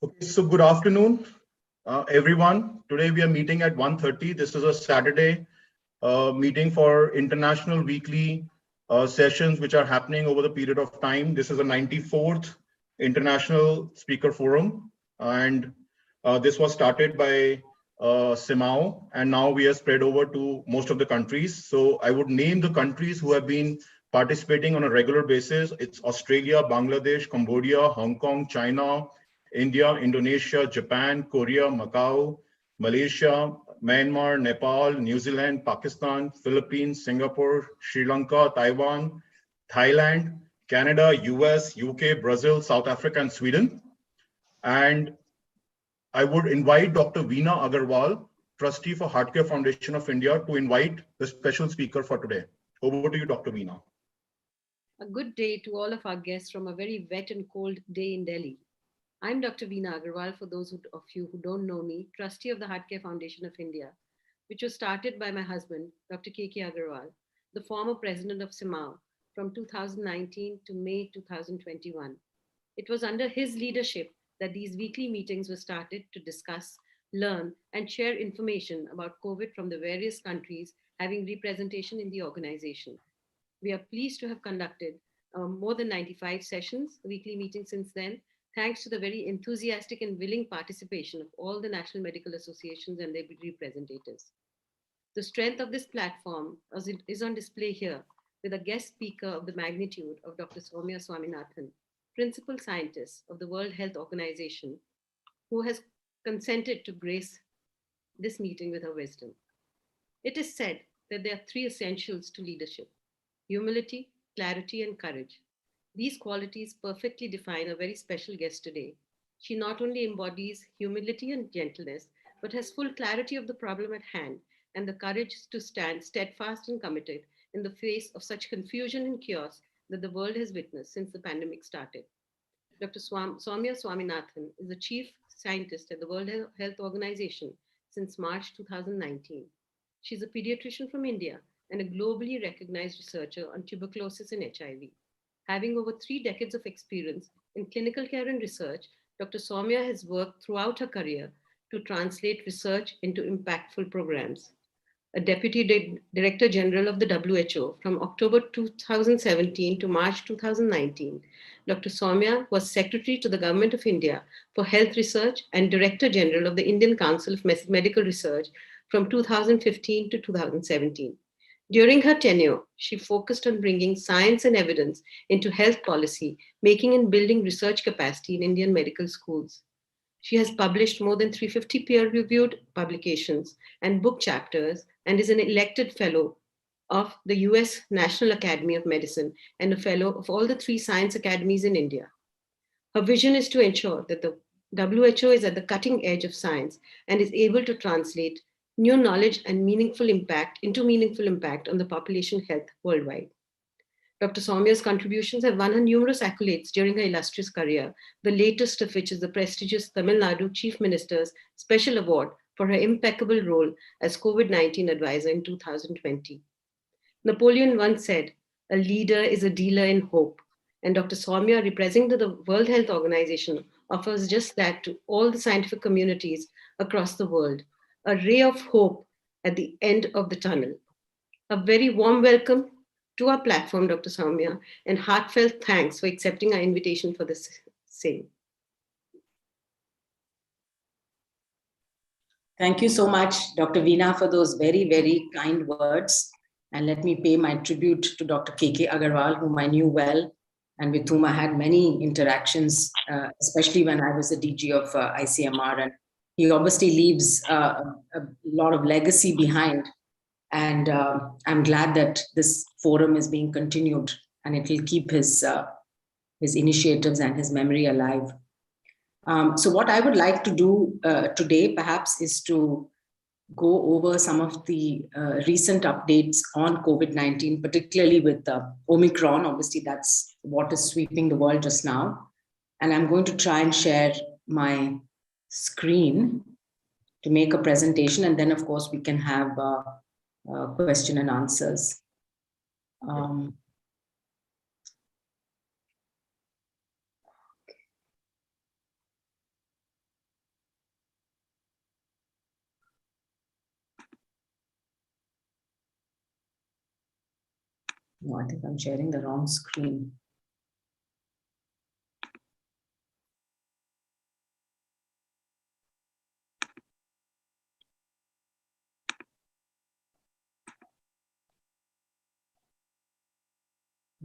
Okay, so good afternoon, everyone. Today we are meeting at 1:30. This is a Saturday meeting for international weekly sessions which are happening over the period of time. This is a 94th International Speaker Forum, and this was started by Simao, and now we are spread over to most of the countries. So I would name the countries who have been participating on a regular basis. It's Australia, Bangladesh, Cambodia, Hong Kong, China, India, Indonesia, Japan, Korea, Macau, Malaysia, Myanmar, Nepal, New Zealand, Pakistan, Philippines, Singapore, Sri Lanka, Taiwan, Thailand, Canada, US, UK, Brazil, South Africa, and Sweden. And I would invite Dr. Veena Agarwal, Trustee for Heartcare Foundation of India, to invite the special speaker for today. Over to you, Dr. Veena. A good day to all of our guests from a very wet and cold day in Delhi. I'm Dr. Veena Agarwal, for those of you who don't know me, Trustee of the Heartcare Foundation of India, which was started by my husband, Dr. K.K. Agarwal, the former president of SIMAO, from 2019 to May 2021. It was under his leadership that these weekly meetings were started to discuss, learn, and share information about COVID from the various countries having representation in the organization. We are pleased to have conducted more than 95 sessions, weekly meetings since then, thanks to the very enthusiastic and willing participation of all the national medical associations and their representatives. The strength of this platform is on display here with a guest speaker of the magnitude of Dr. Soumya Swaminathan, principal scientist of the World Health Organization, who has consented to grace this meeting with her wisdom. It is said that there are three essentials to leadership: humility, clarity, and courage. These qualities perfectly define a very special guest today. She not only embodies humility and gentleness, but has full clarity of the problem at hand and the courage to stand steadfast and committed in the face of such confusion and chaos that the world has witnessed since the pandemic started. Dr. Soumya Swaminathan is the chief scientist at the World Health Organization since March 2019. She's a pediatrician from India and a globally recognized researcher on tuberculosis and HIV. Having over 3 decades of experience in clinical care and research, Dr. Soumya has worked throughout her career to translate research into impactful programs. A Deputy Director General of the WHO from October 2017 to March 2019, Dr. Soumya was Secretary to the Government of India for Health Research and Director General of the Indian Council of Medical Research from 2015 to 2017. During her tenure, she focused on bringing science and evidence into health policy, making and building research capacity in Indian medical schools. She has published more than 350 peer-reviewed publications and book chapters and is an elected fellow of the US National Academy of Medicine and a fellow of all the 3 science academies in India. Her vision is to ensure that the WHO is at the cutting edge of science and is able to translate new knowledge and meaningful impact on the population health worldwide. Dr. Soumya's contributions have won her numerous accolades during her illustrious career, the latest of which is the prestigious Tamil Nadu Chief Minister's Special Award for her impeccable role as COVID-19 advisor in 2020. Napoleon once said, "A leader is a dealer in hope," and Dr. Soumya, representing the World Health Organization, offers just that to all the scientific communities across the world, a ray of hope at the end of the tunnel. A very warm welcome to our platform, Dr. Soumya, and heartfelt thanks for accepting our invitation for this same. Thank you so much, Dr. Veena, for those very, very kind words. And let me pay my tribute to Dr. K.K. Agarwal, whom I knew well and with whom I had many interactions, especially when I was the DG of ICMR. And he obviously leaves a lot of legacy behind. And I'm glad that this forum is being continued and it will keep his initiatives and his memory alive. So what I would like to do today perhaps is to go over some of the recent updates on COVID-19, particularly with Omicron. Obviously, that's what is sweeping the world just now. And I'm going to try and share my screen to make a presentation. And then, of course, we can have question and answers. No, I think I'm sharing the wrong screen.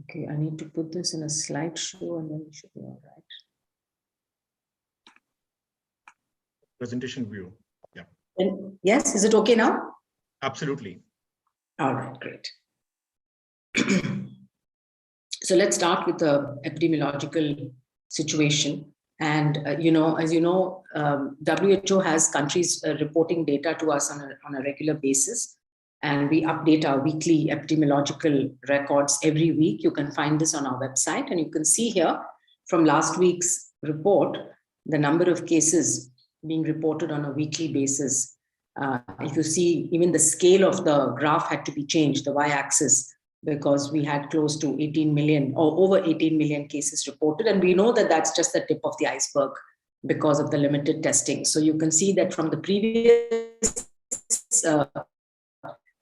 Okay, I need to put this in a slideshow and then we should be all right. Presentation view. Yeah. And yes, is it okay now? Absolutely. All right, great. So let's start with the epidemiological situation. And, as you know, WHO has countries reporting data to us on a regular basis. And we update our weekly epidemiological records every week. You can find this on our website. And you can see here from last week's report, the number of cases being reported on a weekly basis. If you see, even the scale of the graph had to be changed, the y-axis, because we had close to 18 million or over 18 million cases reported. And we know that that's just the tip of the iceberg because of the limited testing. So you can see that from the previous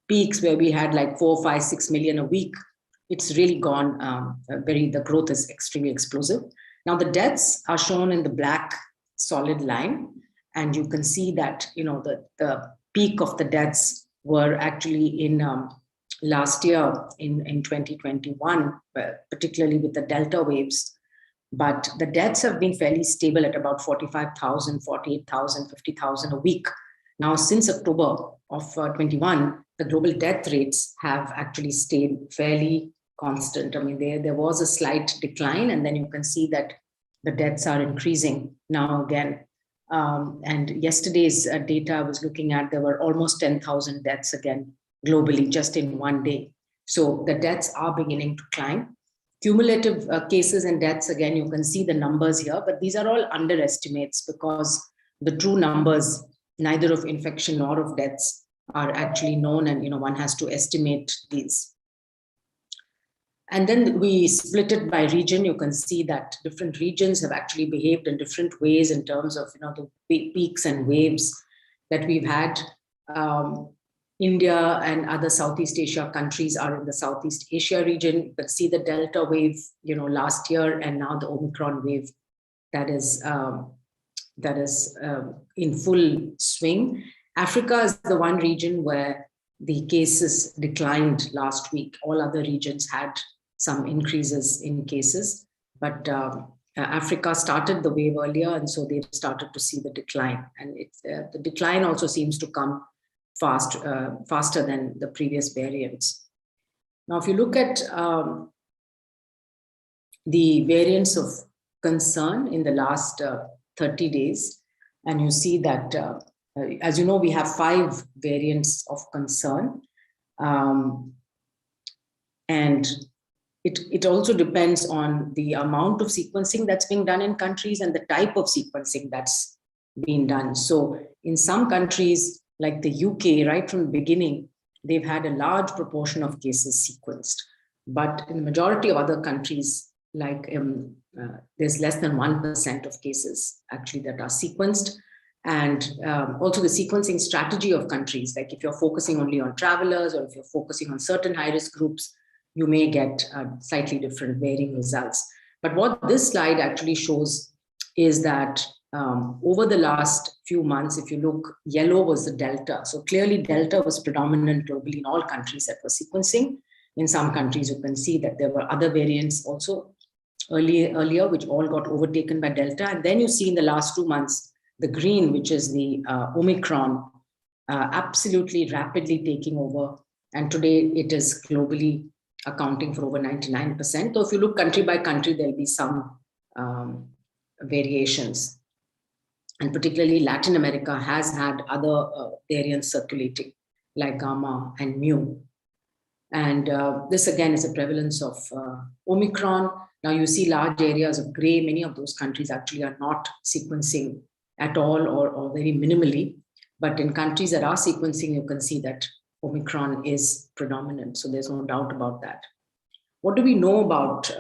peaks where we had like 4, 5, 6 million a week, it's really gone the growth is extremely explosive. Now the deaths are shown in the black solid line. And you can see that, the peak of the deaths were actually in last year in 2021, particularly with the Delta waves. But the deaths have been fairly stable at about 45,000, 48,000, 50,000 a week. Now, since October of 21, the global death rates have actually stayed fairly constant. I mean, there was a slight decline, and then you can see that the deaths are increasing now again. And yesterday's data I was looking at, there were almost 10,000 deaths again globally just in one day. So the deaths are beginning to climb. Cumulative cases and deaths, again, you can see the numbers here, but these are all underestimates because the true numbers, neither of infection nor of deaths, are actually known, and one has to estimate these. And then we split it by region. You can see that different regions have actually behaved in different ways in terms of the peaks and waves that we've had. India and other Southeast Asia countries are in the Southeast Asia region. You can see the Delta wave, last year, and now the Omicron wave that is in full swing. Africa is the one region where the cases declined last week. All other regions had some increases in cases, but Africa started the wave earlier, and so they started to see the decline. And the decline also seems to come faster than the previous variants. Now, if you look at the variants of concern in the last 30 days, and you see that, as you know, we have 5 variants of concern. And it also depends on the amount of sequencing that's being done in countries and the type of sequencing that's being done. So in some countries, like the UK, right from the beginning, they've had a large proportion of cases sequenced. But in the majority of other countries, like there's less than 1% of cases actually that are sequenced. And also the sequencing strategy of countries, like if you're focusing only on travelers or if you're focusing on certain high-risk groups, you may get slightly different varying results. But what this slide actually shows is that over the last few months, if you look, yellow was the Delta. So clearly Delta was predominant globally in all countries that were sequencing. In some countries, you can see that there were other variants also earlier, which all got overtaken by Delta. And then you see in the last 2 months, the green, which is the Omicron, absolutely rapidly taking over. And today it is globally accounting for over 99%. So if you look country by country, there'll be some variations. And particularly Latin America has had other variants circulating, like Gamma and Mu. And this again is a prevalence of Omicron. Now you see large areas of gray. Many of those countries actually are not sequencing at all or very minimally. But in countries that are sequencing, you can see that Omicron is predominant. So there's no doubt about that. What do we know about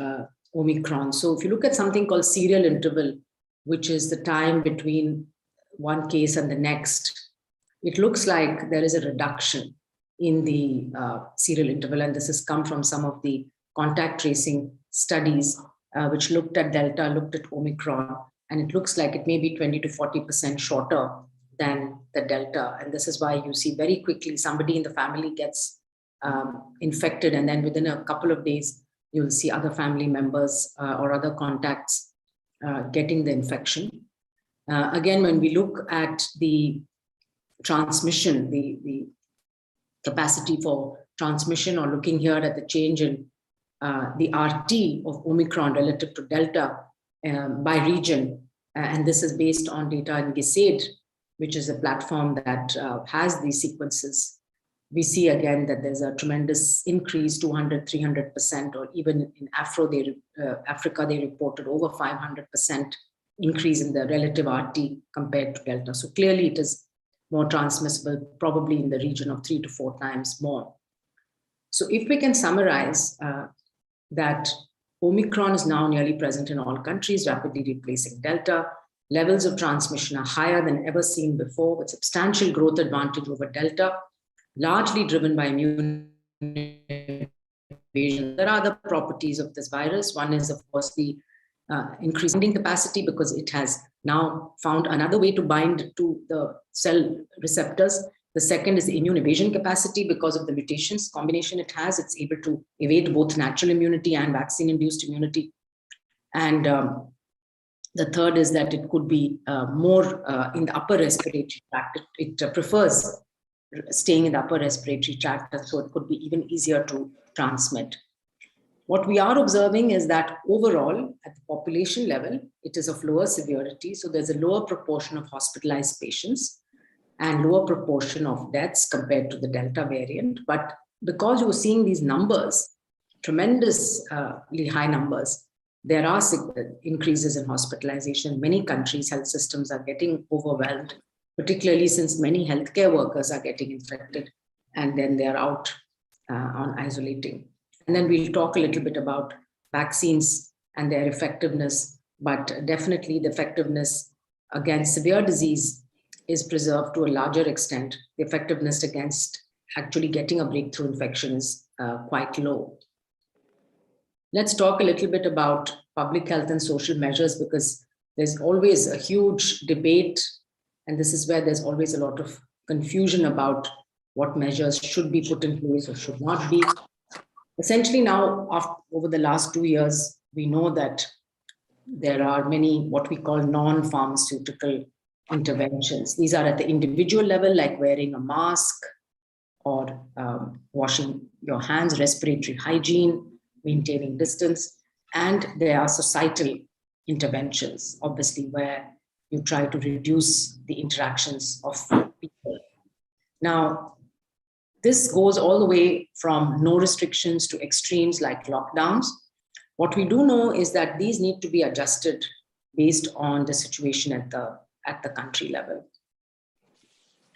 Omicron? So if you look at something called serial interval, which is the time between one case and the next, it looks like there is a reduction. in the serial interval. And this has come from some of the contact tracing studies, which looked at Delta, looked at Omicron, and it looks like it may be 20 to 40% shorter than the Delta. And this is why you see very quickly somebody in the family gets infected, and then within a couple of days, you'll see other family members or other contacts getting the infection. Again, when we look at the transmission, the capacity for transmission, or looking here at the change in the RT of Omicron relative to Delta by region, and this is based on data in GISAID, which is a platform that has these sequences. We see again that there's a tremendous increase, 200, 300%, or even in Africa, they reported over 500% increase in the relative RT compared to Delta. So clearly it is more transmissible, probably in the region of 3 to 4 times more. So if we can summarize that Omicron is now nearly present in all countries, rapidly replacing Delta. Levels of transmission are higher than ever seen before, with substantial growth advantage over Delta, largely driven by immune evasion. There are other properties of this virus. One is, of course, the increasing capacity, because it has now found another way to bind to the cell receptors. The second is the immune evasion capacity, because of the mutations combination it has. It's able to evade both natural immunity and vaccine-induced immunity. And the third is that it could be more in the upper respiratory tract. It prefers staying in the upper respiratory tract, so it could be even easier to transmit. What we are observing is that overall, at the population level, it is of lower severity. So there's a lower proportion of hospitalized patients and lower proportion of deaths compared to the Delta variant. But because you're seeing these numbers, tremendously high numbers, there are increases in hospitalization. In many countries, health systems are getting overwhelmed, particularly since many healthcare workers are getting infected and then they're out on isolating. And then we'll talk a little bit about vaccines and their effectiveness, but definitely the effectiveness against severe disease is preserved to a larger extent. The effectiveness against actually getting a breakthrough infection is quite low. Let's talk a little bit about public health and social measures, because there's always a huge debate, and this is where there's always a lot of confusion about what measures should be put in place or should not be. Essentially now, over the last 2 years, we know that there are many what we call non-pharmaceutical interventions. These are at the individual level, like wearing a mask or washing your hands, respiratory hygiene, maintaining distance. And there are societal interventions, obviously, where you try to reduce the interactions of people. Now, this goes all the way from no restrictions to extremes like lockdowns. What we do know is that these need to be adjusted based on the situation at the country level.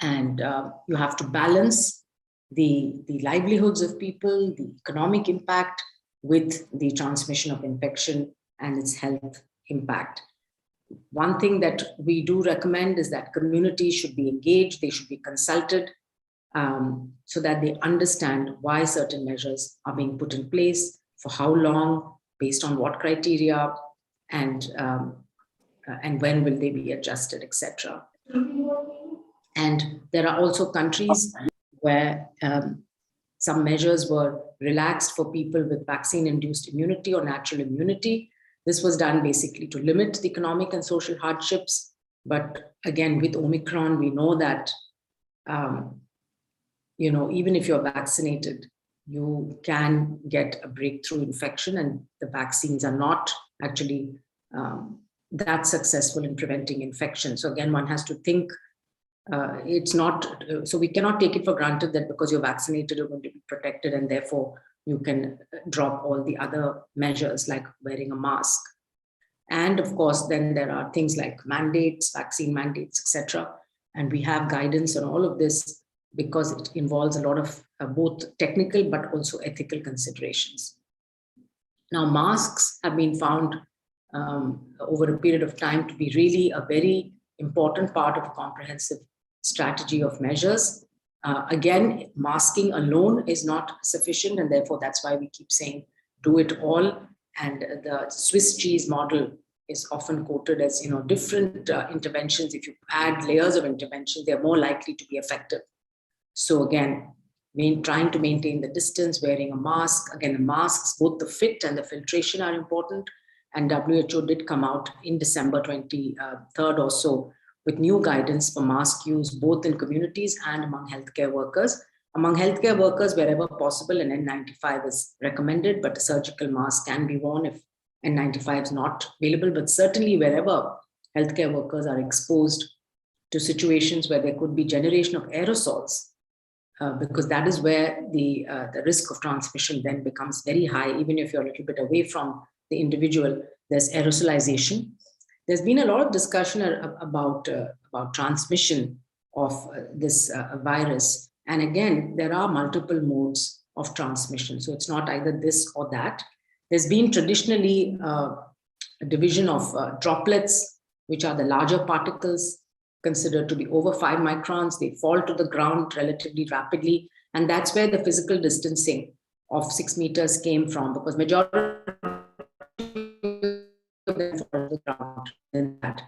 And you have to balance the livelihoods of people, the economic impact, with the transmission of infection and its health impact. One thing that we do recommend is that communities should be engaged, they should be consulted, so that they understand why certain measures are being put in place, for how long, based on what criteria, and when will they be adjusted, etc. And there are also countries where some measures were relaxed for people with vaccine-induced immunity or natural immunity. This was done basically to limit the economic and social hardships. But again, with Omicron, we know that even if you're vaccinated, you can get a breakthrough infection, and the vaccines are not actually that successful in preventing infection. So again, one has to think it's not, so we cannot take it for granted that because you're vaccinated, you're going to be protected, and therefore you can drop all the other measures like wearing a mask. And of course, then there are things like mandates, vaccine mandates, etc. And we have guidance on all of this because it involves a lot of both technical but also ethical considerations. Now, masks have been found over a period of time to be really a very important part of a comprehensive strategy of measures. Again, masking alone is not sufficient, and therefore that's why we keep saying do it all. And the Swiss cheese model is often quoted as, different interventions. If you add layers of intervention, they're more likely to be effective. So again, trying to maintain the distance, wearing a mask. Again, the masks, both the fit and the filtration are important. And WHO did come out in December 23rd or so with new guidance for mask use, both in communities and among healthcare workers. Among healthcare workers, wherever possible, an N95 is recommended, but a surgical mask can be worn if N95 is not available. But certainly wherever healthcare workers are exposed to situations where there could be generation of aerosols, because that is where the risk of transmission then becomes very high. Even if you're a little bit away from the individual, there's aerosolization. There's been a lot of discussion about transmission of this virus. And again, there are multiple modes of transmission. So it's not either this or that. There's been traditionally a division of droplets, which are the larger particles considered to be over 5 microns. They fall to the ground relatively rapidly. And that's where the physical distancing of 6 meters came from, because majority of them fall to the ground than that.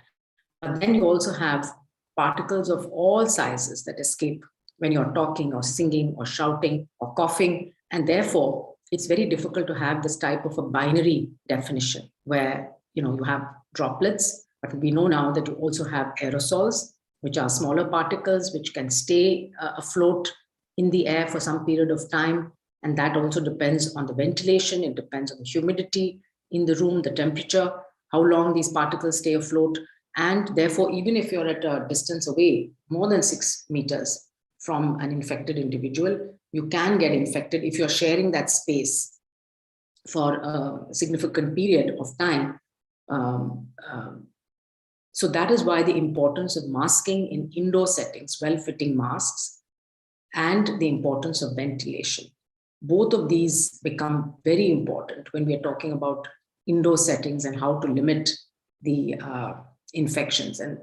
But then you also have particles of all sizes that escape when you're talking or singing or shouting or coughing. And therefore, it's very difficult to have this type of a binary definition where, you have droplets, but we know now that you also have aerosols, which are smaller particles, which can stay afloat in the air for some period of time. And that also depends on the ventilation. It depends on the humidity in the room, the temperature, how long these particles stay afloat. And therefore, even if you're at a distance away, more than 6 meters from an infected individual, you can get infected if you're sharing that space for a significant period of time. So that is why the importance of masking in indoor settings, well-fitting masks, and the importance of ventilation. Both of these become very important when we are talking about indoor settings and how to limit the infections, and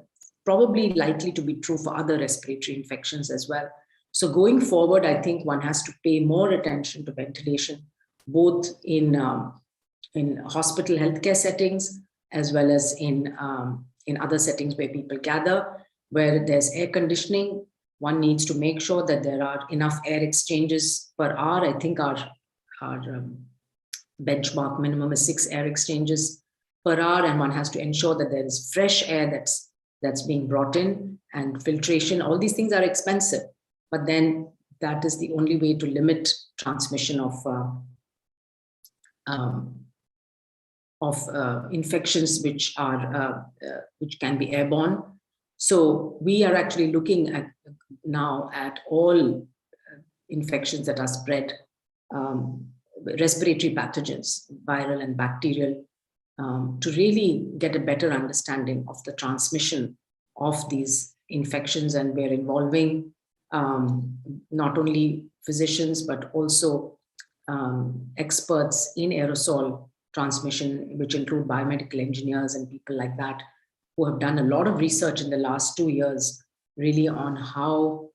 probably likely to be true for other respiratory infections as well. So going forward, I think one has to pay more attention to ventilation, both in hospital healthcare settings, as well as in other settings where people gather, where there's air conditioning. One needs to make sure that there are enough air exchanges per hour. I think our benchmark minimum is 6 air exchanges per hour, and one has to ensure that there is fresh air that's being brought in, and filtration. All these things are expensive, but then that is the only way to limit transmission of infections which can be airborne. So we are actually looking at now at all infections that are spread, respiratory pathogens, viral and bacterial, to really get a better understanding of the transmission of these infections. And we're involving not only physicians, but also experts in aerosol transmission, which include biomedical engineers and people like that, who have done a lot of research in the last 2 years, really on how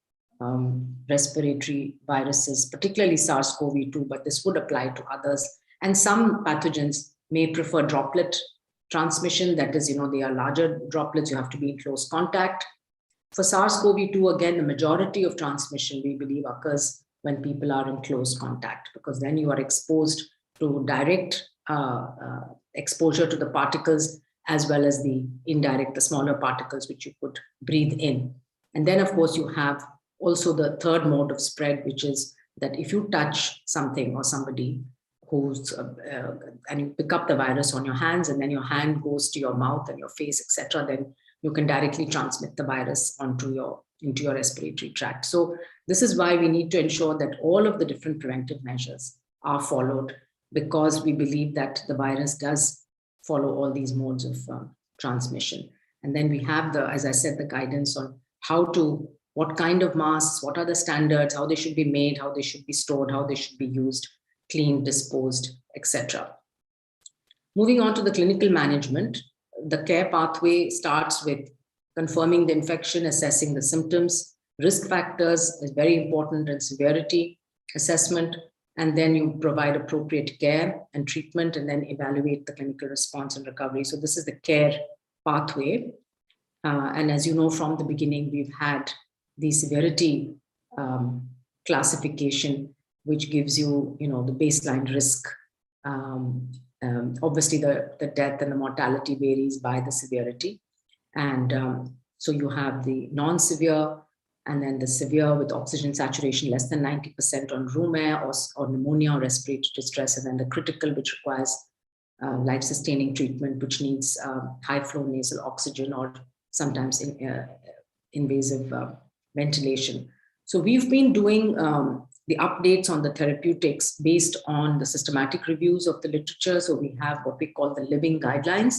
respiratory viruses, particularly SARS-CoV-2, but this would apply to others. And some pathogens may prefer droplet transmission. That is, they are larger droplets, you have to be in close contact. For SARS-CoV-2, again, the majority of transmission, we believe, occurs when people are in close contact, because then you are exposed to direct exposure to the particles, as well as the indirect, the smaller particles which you could breathe in. And then, of course, you have also the third mode of spread, which is that if you touch something or somebody who's, and you pick up the virus on your hands, and then your hand goes to your mouth and your face, etc., then you can directly transmit the virus into your respiratory tract. So this is why we need to ensure that all of the different preventive measures are followed, because we believe that the virus does follow all these modes of transmission. And then we have as I said, the guidance on what kind of masks, what are the standards, how they should be made, how they should be stored, how they should be used, cleaned, disposed, etc. Moving on to the clinical management, the care pathway starts with confirming the infection, assessing the symptoms, risk factors is very important, and severity assessment, and then you provide appropriate care and treatment, and then evaluate the clinical response and recovery. So this is the care pathway. And as you know, from the beginning, we've had the severity classification, which gives you, the baseline risk. Obviously, the death and the mortality varies by the severity. And so you have the non-severe, and then the severe with oxygen saturation less than 90% on room air, or pneumonia or respiratory distress, and then the critical, which requires life-sustaining treatment, which needs high-flow nasal oxygen or sometimes invasive ventilation. So we've been doing the updates on the therapeutics based on the systematic reviews of the literature. So we have what we call the living guidelines,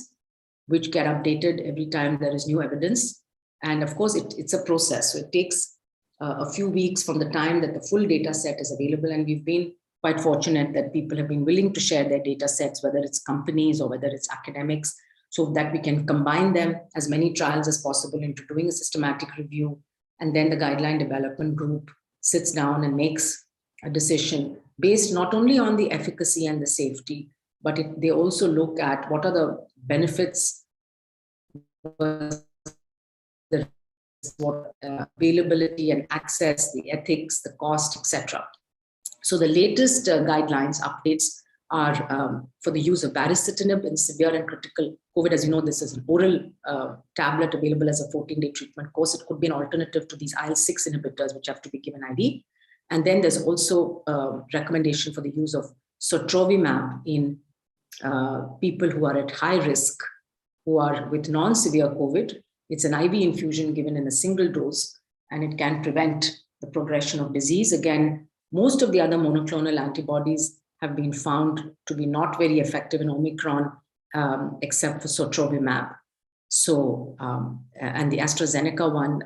which get updated every time there is new evidence. And of course, it's a process. So it takes a few weeks from the time that the full data set is available. And we've been quite fortunate that people have been willing to share their data sets, whether it's companies or whether it's academics, so that we can combine them as many trials as possible into doing a systematic review. And then the guideline development group sits down and makes a decision based not only on the efficacy and the safety, but they also look at what are the benefits, availability and access, the ethics, the cost, etc. So the latest guidelines updates are for the use of baricitinib in severe and critical COVID. As you know, this is an oral tablet available as a 14-day treatment course. It could be an alternative to these IL-6 inhibitors, which have to be given IV. And then there's also a recommendation for the use of sotrovimab in people who are at high risk, who are with non-severe COVID. It's an IV infusion given in a single dose, and it can prevent the progression of disease. Again, most of the other monoclonal antibodies have been found to be not very effective in Omicron, except for sotrovimab. So, and the AstraZeneca one,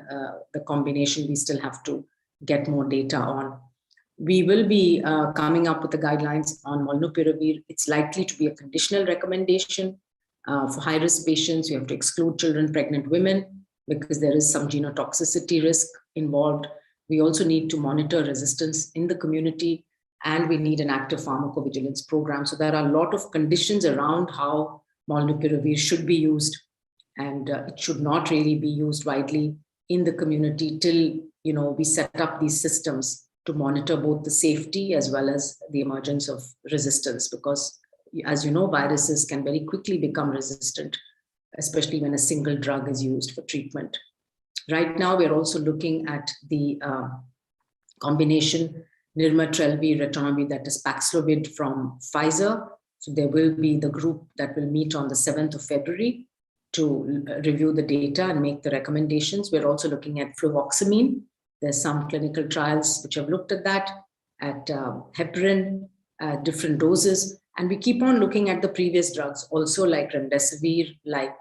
the combination, we still have to get more data on. We will be coming up with the guidelines on molnupiravir. It's likely to be a conditional recommendation. For high-risk patients, you have to exclude children, pregnant women, because there is some genotoxicity risk involved. We also need to monitor resistance in the community, and we need an active pharmacovigilance program. So there are a lot of conditions around how molnupiravir should be used, and it should not really be used widely in the community till we set up these systems to monitor both the safety as well as the emergence of resistance, because as you know, viruses can very quickly become resistant, especially when a single drug is used for treatment. Right now, we're also looking at the combination nirmatrelvir, ritonavir, that is Paxlovid from Pfizer. So there will be the group that will meet on the 7th of February to review the data and make the recommendations. We're also looking at fluvoxamine. There's some clinical trials which have looked at that, at heparin, different doses. And we keep on looking at the previous drugs also, like remdesivir, like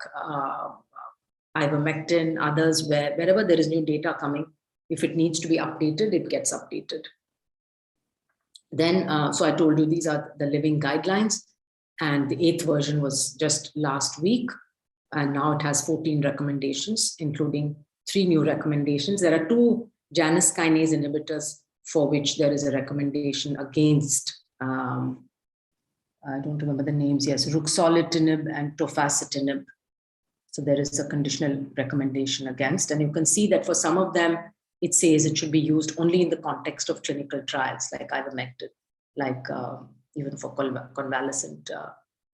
ivermectin, others, wherever there is new data coming, if it needs to be updated, it gets updated. Then, so I told you these are the living guidelines, and the 8th version was just last week, and now it has 14 recommendations, including 3 new recommendations. There are 2 Janus kinase inhibitors for which there is a recommendation against, I don't remember the names, yes, ruxolitinib and tofacitinib. So there is a conditional recommendation against, and you can see that for some of them, it says it should be used only in the context of clinical trials, like ivermectin, like even for convalescent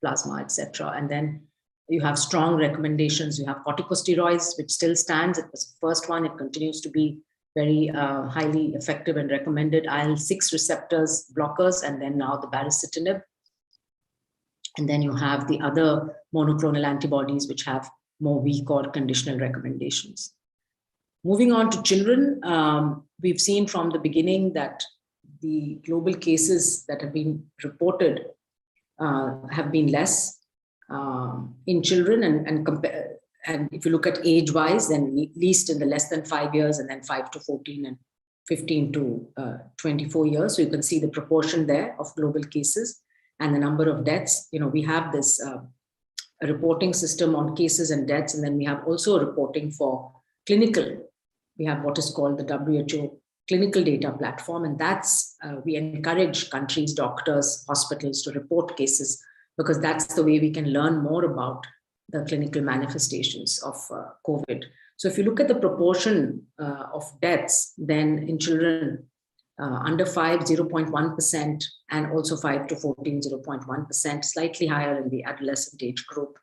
plasma, etc. And then you have strong recommendations. You have corticosteroids, which still stands. It was the first one. It continues to be very highly effective and recommended. IL-6 receptors blockers, and then now the baricitinib. And then you have the other monoclonal antibodies, which have more weak or conditional recommendations. Moving on to children, we've seen from the beginning that the global cases that have been reported have been less in children, and if you look at age-wise, then at least in the less than 5 years, and then 5 to 14 and 15 to 24 years. So you can see the proportion there of global cases and the number of deaths. We have this reporting system on cases and deaths, and then we have also reporting for clinical we have what is called the WHO clinical data platform, and that's we encourage countries, doctors, hospitals to report cases, because that's the way we can learn more about the clinical manifestations of COVID. So if you look at the proportion of deaths, then in children under 5, 0.1%, and also 5 to 14, 0.1%, slightly higher in the adolescent age group,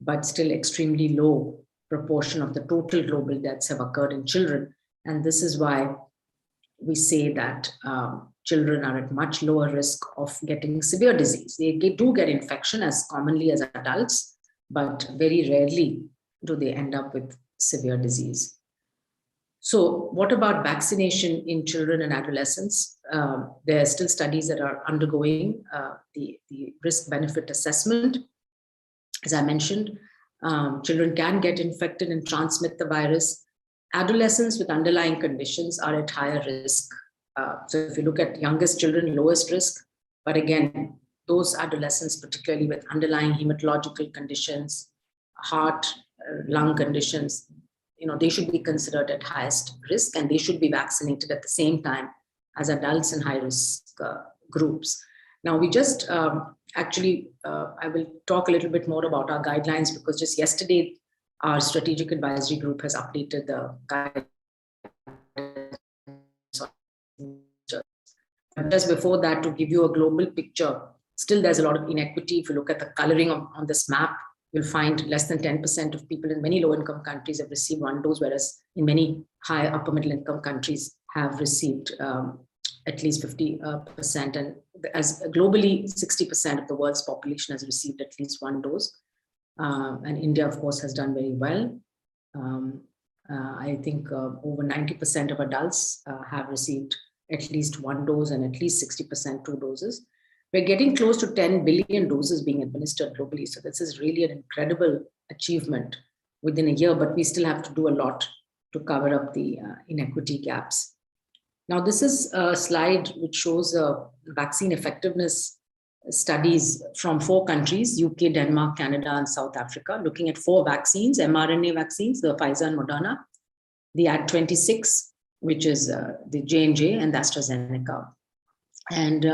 but still extremely low proportion of the total global deaths have occurred in children. And this is why we say that children are at much lower risk of getting severe disease. They do get infection as commonly as adults, but very rarely do they end up with severe disease. So what about vaccination in children and adolescents? There are still studies that are undergoing the risk-benefit assessment. As I mentioned, children can get infected and transmit the virus. Adolescents with underlying conditions are at higher risk. So if you look at youngest children, lowest risk, but again, those adolescents, particularly with underlying hematological conditions, heart, lung conditions, they should be considered at highest risk, and they should be vaccinated at the same time as adults in high risk groups. Now, we just I will talk a little bit more about our guidelines, because just yesterday, our strategic advisory group has updated the guidelines. But just before that, to give you a global picture, still there's a lot of inequity. If you look at the coloring on this map, you'll find less than 10% of people in many low-income countries have received one dose, whereas in many high upper-middle-income countries have received at least 50%. And as globally, 60% of the world's population has received at least one dose. And India, of course, has done very well. I think over 90% of adults have received at least one dose, and at least 60% 2 doses. We're getting close to 10 billion doses being administered globally. So this is really an incredible achievement within a year, but we still have to do a lot to cover up the inequity gaps. Now, this is a slide which shows vaccine effectiveness studies from 4 countries, UK, Denmark, Canada, and South Africa, looking at 4 vaccines, mRNA vaccines, the Pfizer and Moderna, the Ad26, which is the J&J, and the AstraZeneca. And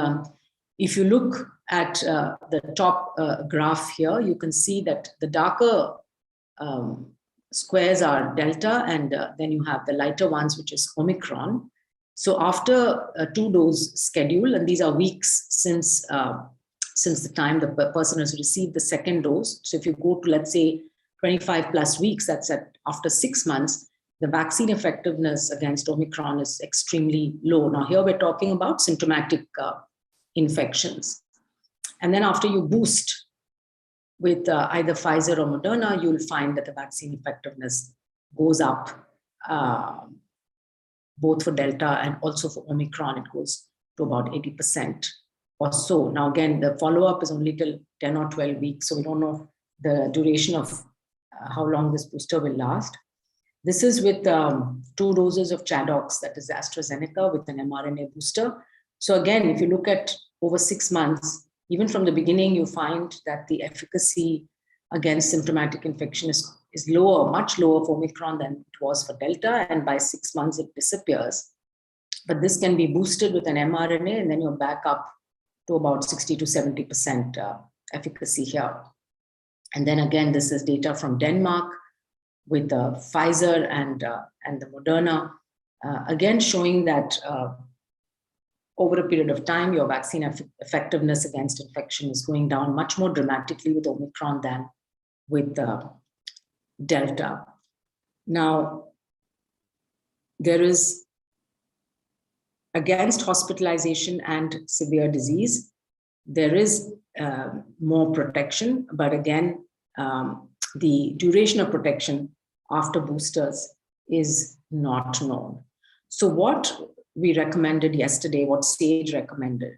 if you look at the top graph here, you can see that the darker squares are Delta, and then you have the lighter ones, which is Omicron. So after a 2-dose schedule, and these are weeks since the time the person has received the second dose. So if you go to, let's say, 25 plus weeks, that's after 6 months, the vaccine effectiveness against Omicron is extremely low. Now here we're talking about symptomatic infections. And then after you boost with either Pfizer or Moderna, you'll find that the vaccine effectiveness goes up, both for Delta and also for Omicron. It goes to about 80% or so. Now, again, the follow-up is only till 10 or 12 weeks, so we don't know the duration of how long this booster will last. This is with 2 doses of Chadox, that is AstraZeneca, with an mRNA booster. So again, if you look at over 6 months, even from the beginning, you find that the efficacy against symptomatic infection is lower, much lower for Omicron than it was for Delta, and by 6 months it disappears. But this can be boosted with an mRNA, and then you're back up to about 60 to 70% efficacy here. And then again, this is data from Denmark with the Pfizer and the Moderna, again showing that over a period of time, your vaccine effectiveness against infection is going down much more dramatically with Omicron than with Delta. Now, there is, against hospitalization and severe disease, there is more protection, but again, the duration of protection after boosters is not known. So what we recommended yesterday, what SAGE recommended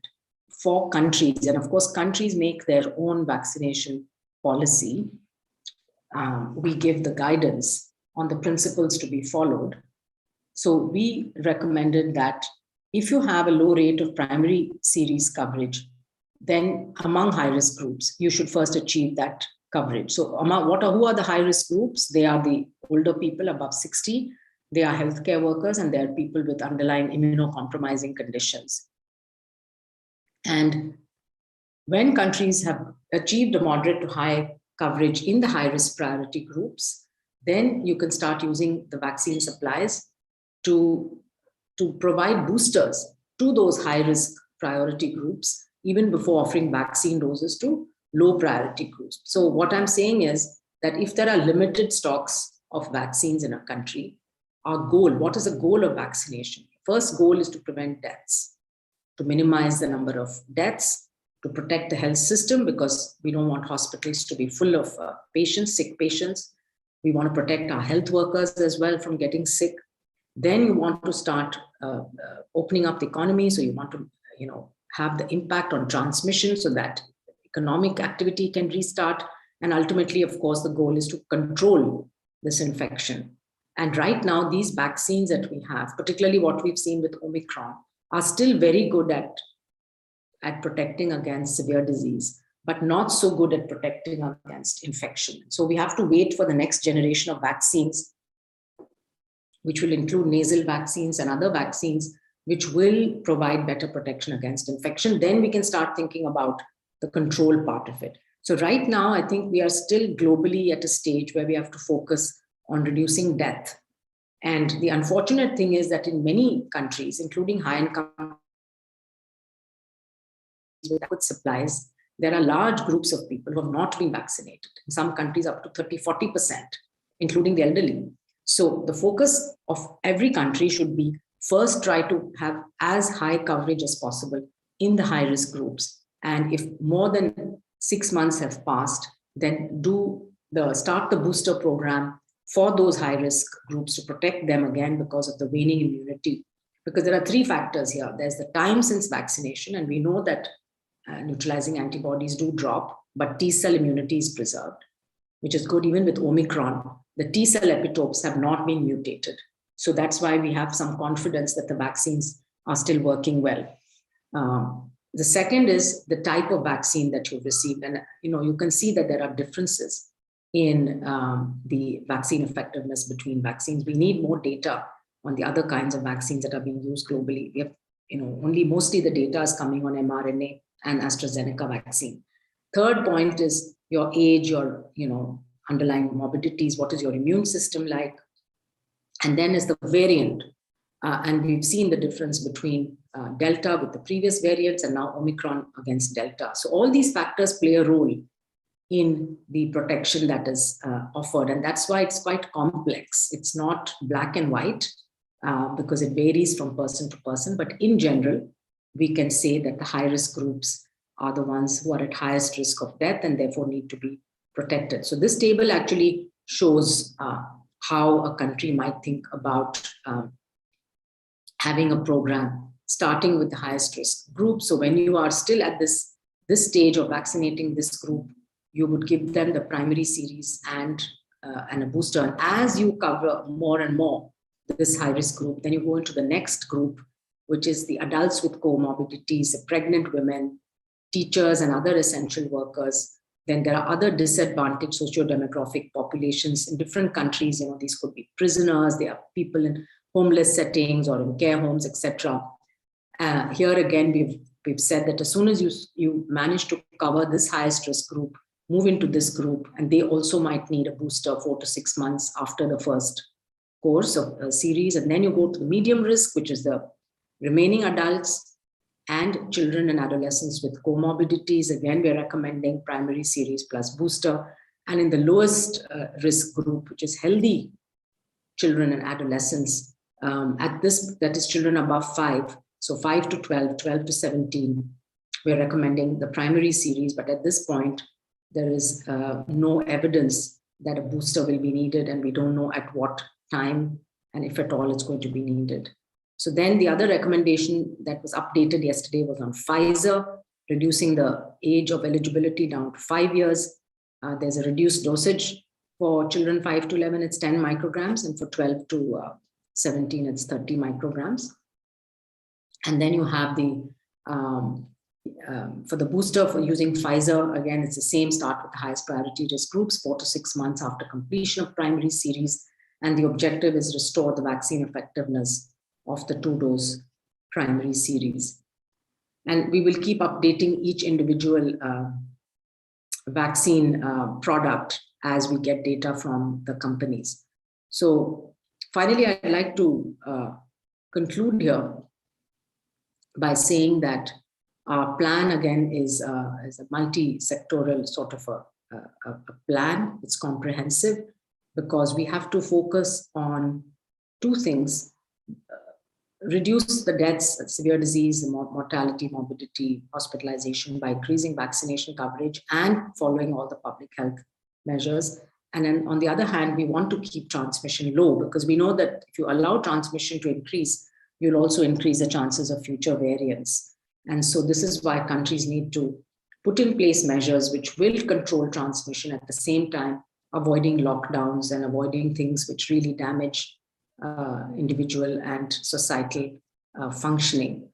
for countries, and of course, countries make their own vaccination policy. We give the guidance on the principles to be followed. So we recommended that if you have a low rate of primary series coverage, then among high-risk groups, you should first achieve that coverage. So who are the high-risk groups? They are the older people above 60, They are healthcare workers and they are people with underlying immunocompromising conditions. And when countries have achieved a moderate to high coverage in the high-risk priority groups, then you can start using the vaccine supplies to provide boosters to those high-risk priority groups, even before offering vaccine doses to low priority groups. So what I'm saying is that if there are limited stocks of vaccines in a country, our goal, what is the goal of vaccination? First goal is to prevent deaths, to minimize the number of deaths, to protect the health system, because we don't want hospitals to be full of patients, sick patients. We want to protect our health workers as well from getting sick. Then you want to start opening up the economy. So you want to, have the impact on transmission so that economic activity can restart. And ultimately, of course, the goal is to control this infection. And right now, these vaccines that we have, particularly what we've seen with Omicron, are still very good at protecting against severe disease, but not so good at protecting against infection. So we have to wait for the next generation of vaccines, which will include nasal vaccines and other vaccines, which will provide better protection against infection. Then we can start thinking about the control part of it. So right now, I think we are still globally at a stage where we have to focus on reducing death. And the unfortunate thing is that in many countries, including high-income with supplies, there are large groups of people who have not been vaccinated. In some countries, up to 30-40%, including the elderly. So the focus of every country should be first try to have as high coverage as possible in the high-risk groups. And if more than 6 months have passed, then start the booster program for those high-risk groups to protect them again because of the waning immunity. Because there are 3 factors here. There's the time since vaccination, and we know that neutralizing antibodies do drop, but T-cell immunity is preserved, which is good. Even with Omicron, the T-cell epitopes have not been mutated. So that's why we have some confidence that the vaccines are still working well. The second is the type of vaccine that you've received. And you can see that there are differences in the vaccine effectiveness between vaccines. We need more data on the other kinds of vaccines that are being used globally. We have, only mostly the data is coming on mRNA and AstraZeneca vaccine. Third point is your age, your underlying morbidities, what is your immune system like? And then is the variant. And we've seen the difference between Delta with the previous variants and now Omicron against Delta. So all these factors play a role in the protection that is offered. And that's why it's quite complex. It's not black and white because it varies from person to person. But in general, we can say that the high-risk groups are the ones who are at highest risk of death and therefore need to be protected. So this table actually shows how a country might think about having a program starting with the highest risk group. So when you are still at this stage of vaccinating this group, you would give them the primary series and a booster. And as you cover more and more this high-risk group, then you go into the next group, which is the adults with comorbidities, the pregnant women, teachers and other essential workers. Then there are other disadvantaged socio-demographic populations in different countries. These could be prisoners, there are people in homeless settings or in care homes, etc. Here again, we've said that as soon as you manage to cover this highest risk group, move into this group, and they also might need a booster 4 to 6 months after the first course of a series. And then you go to the medium risk, which is the remaining adults and children and adolescents with comorbidities. Again, we're recommending primary series plus booster. And in the lowest risk group, which is healthy children and adolescents, that is children above 5, so 5 to 12, 12 to 17, we're recommending the primary series. But at this point, there is no evidence that a booster will be needed, and we don't know at what time and if at all it's going to be needed. So then the other recommendation that was updated yesterday was on Pfizer, reducing the age of eligibility down to 5 years. There's a reduced dosage for children 5 to 11, it's 10 micrograms, and for 12 to 17, it's 30 micrograms. And then you have the, for the booster for using Pfizer, again, it's the same, start with the highest priority risk groups, 4 to 6 months after completion of primary series. And the objective is restore the vaccine effectiveness of the 2-dose primary series. And we will keep updating each individual vaccine product as we get data from the companies. So finally, I'd like to conclude here by saying that our plan again is a multi-sectoral sort of a plan. It's comprehensive because we have to focus on two things: reduce the deaths, severe disease, mortality, morbidity, hospitalization by increasing vaccination coverage and following all the public health measures. And then on the other hand, we want to keep transmission low because we know that if you allow transmission to increase, you'll also increase the chances of future variants. And so this is why countries need to put in place measures which will control transmission at the same time, avoiding lockdowns and avoiding things which really damage individual and societal functioning.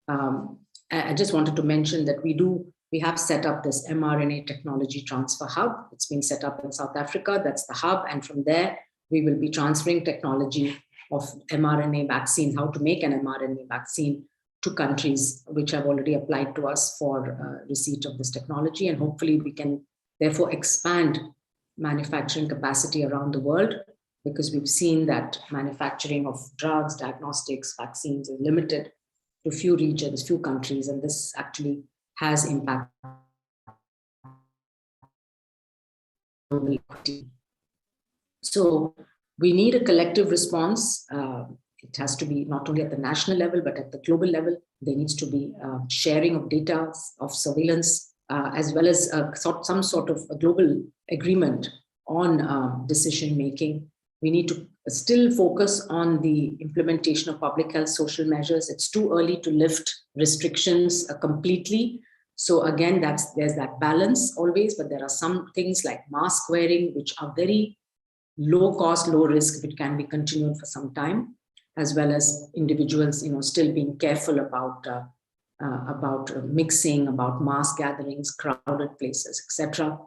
I just wanted to mention that we have set up this mRNA technology transfer hub. It's been set up in South Africa. That's the hub. And from there, we will be transferring technology of mRNA vaccine, how to make an mRNA vaccine, to countries which have already applied to us for receipt of this technology. And hopefully we can therefore expand manufacturing capacity around the world, because we've seen that manufacturing of drugs, diagnostics, vaccines is limited to few regions, few countries, and this actually has impact on global equity. So we need a collective response. It has to be not only at the national level, but at the global level. There needs to be sharing of data, of surveillance, as well as some sort of a global agreement on decision-making. We need to still focus on the implementation of public health social measures. It's too early to lift restrictions completely. So again, there's that balance always, but there are some things like mask wearing, which are very low cost, low risk, which can be continued for some time, as well as individuals, still being careful about mixing, about mass gatherings, crowded places, etc.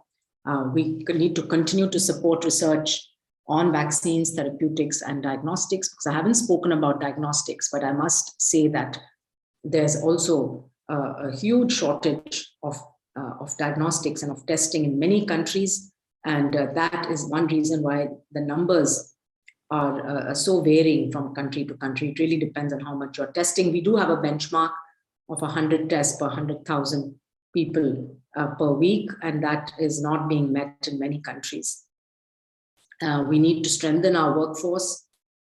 We need to continue to support research on vaccines, therapeutics, and diagnostics, because I haven't spoken about diagnostics, but I must say that there's also a huge shortage of diagnostics and of testing in many countries. And that is one reason why the numbers are so varying from country to country. It really depends on how much you're testing. We do have a benchmark of 100 tests per 100,000 people per week, and that is not being met in many countries. We need to strengthen our workforce,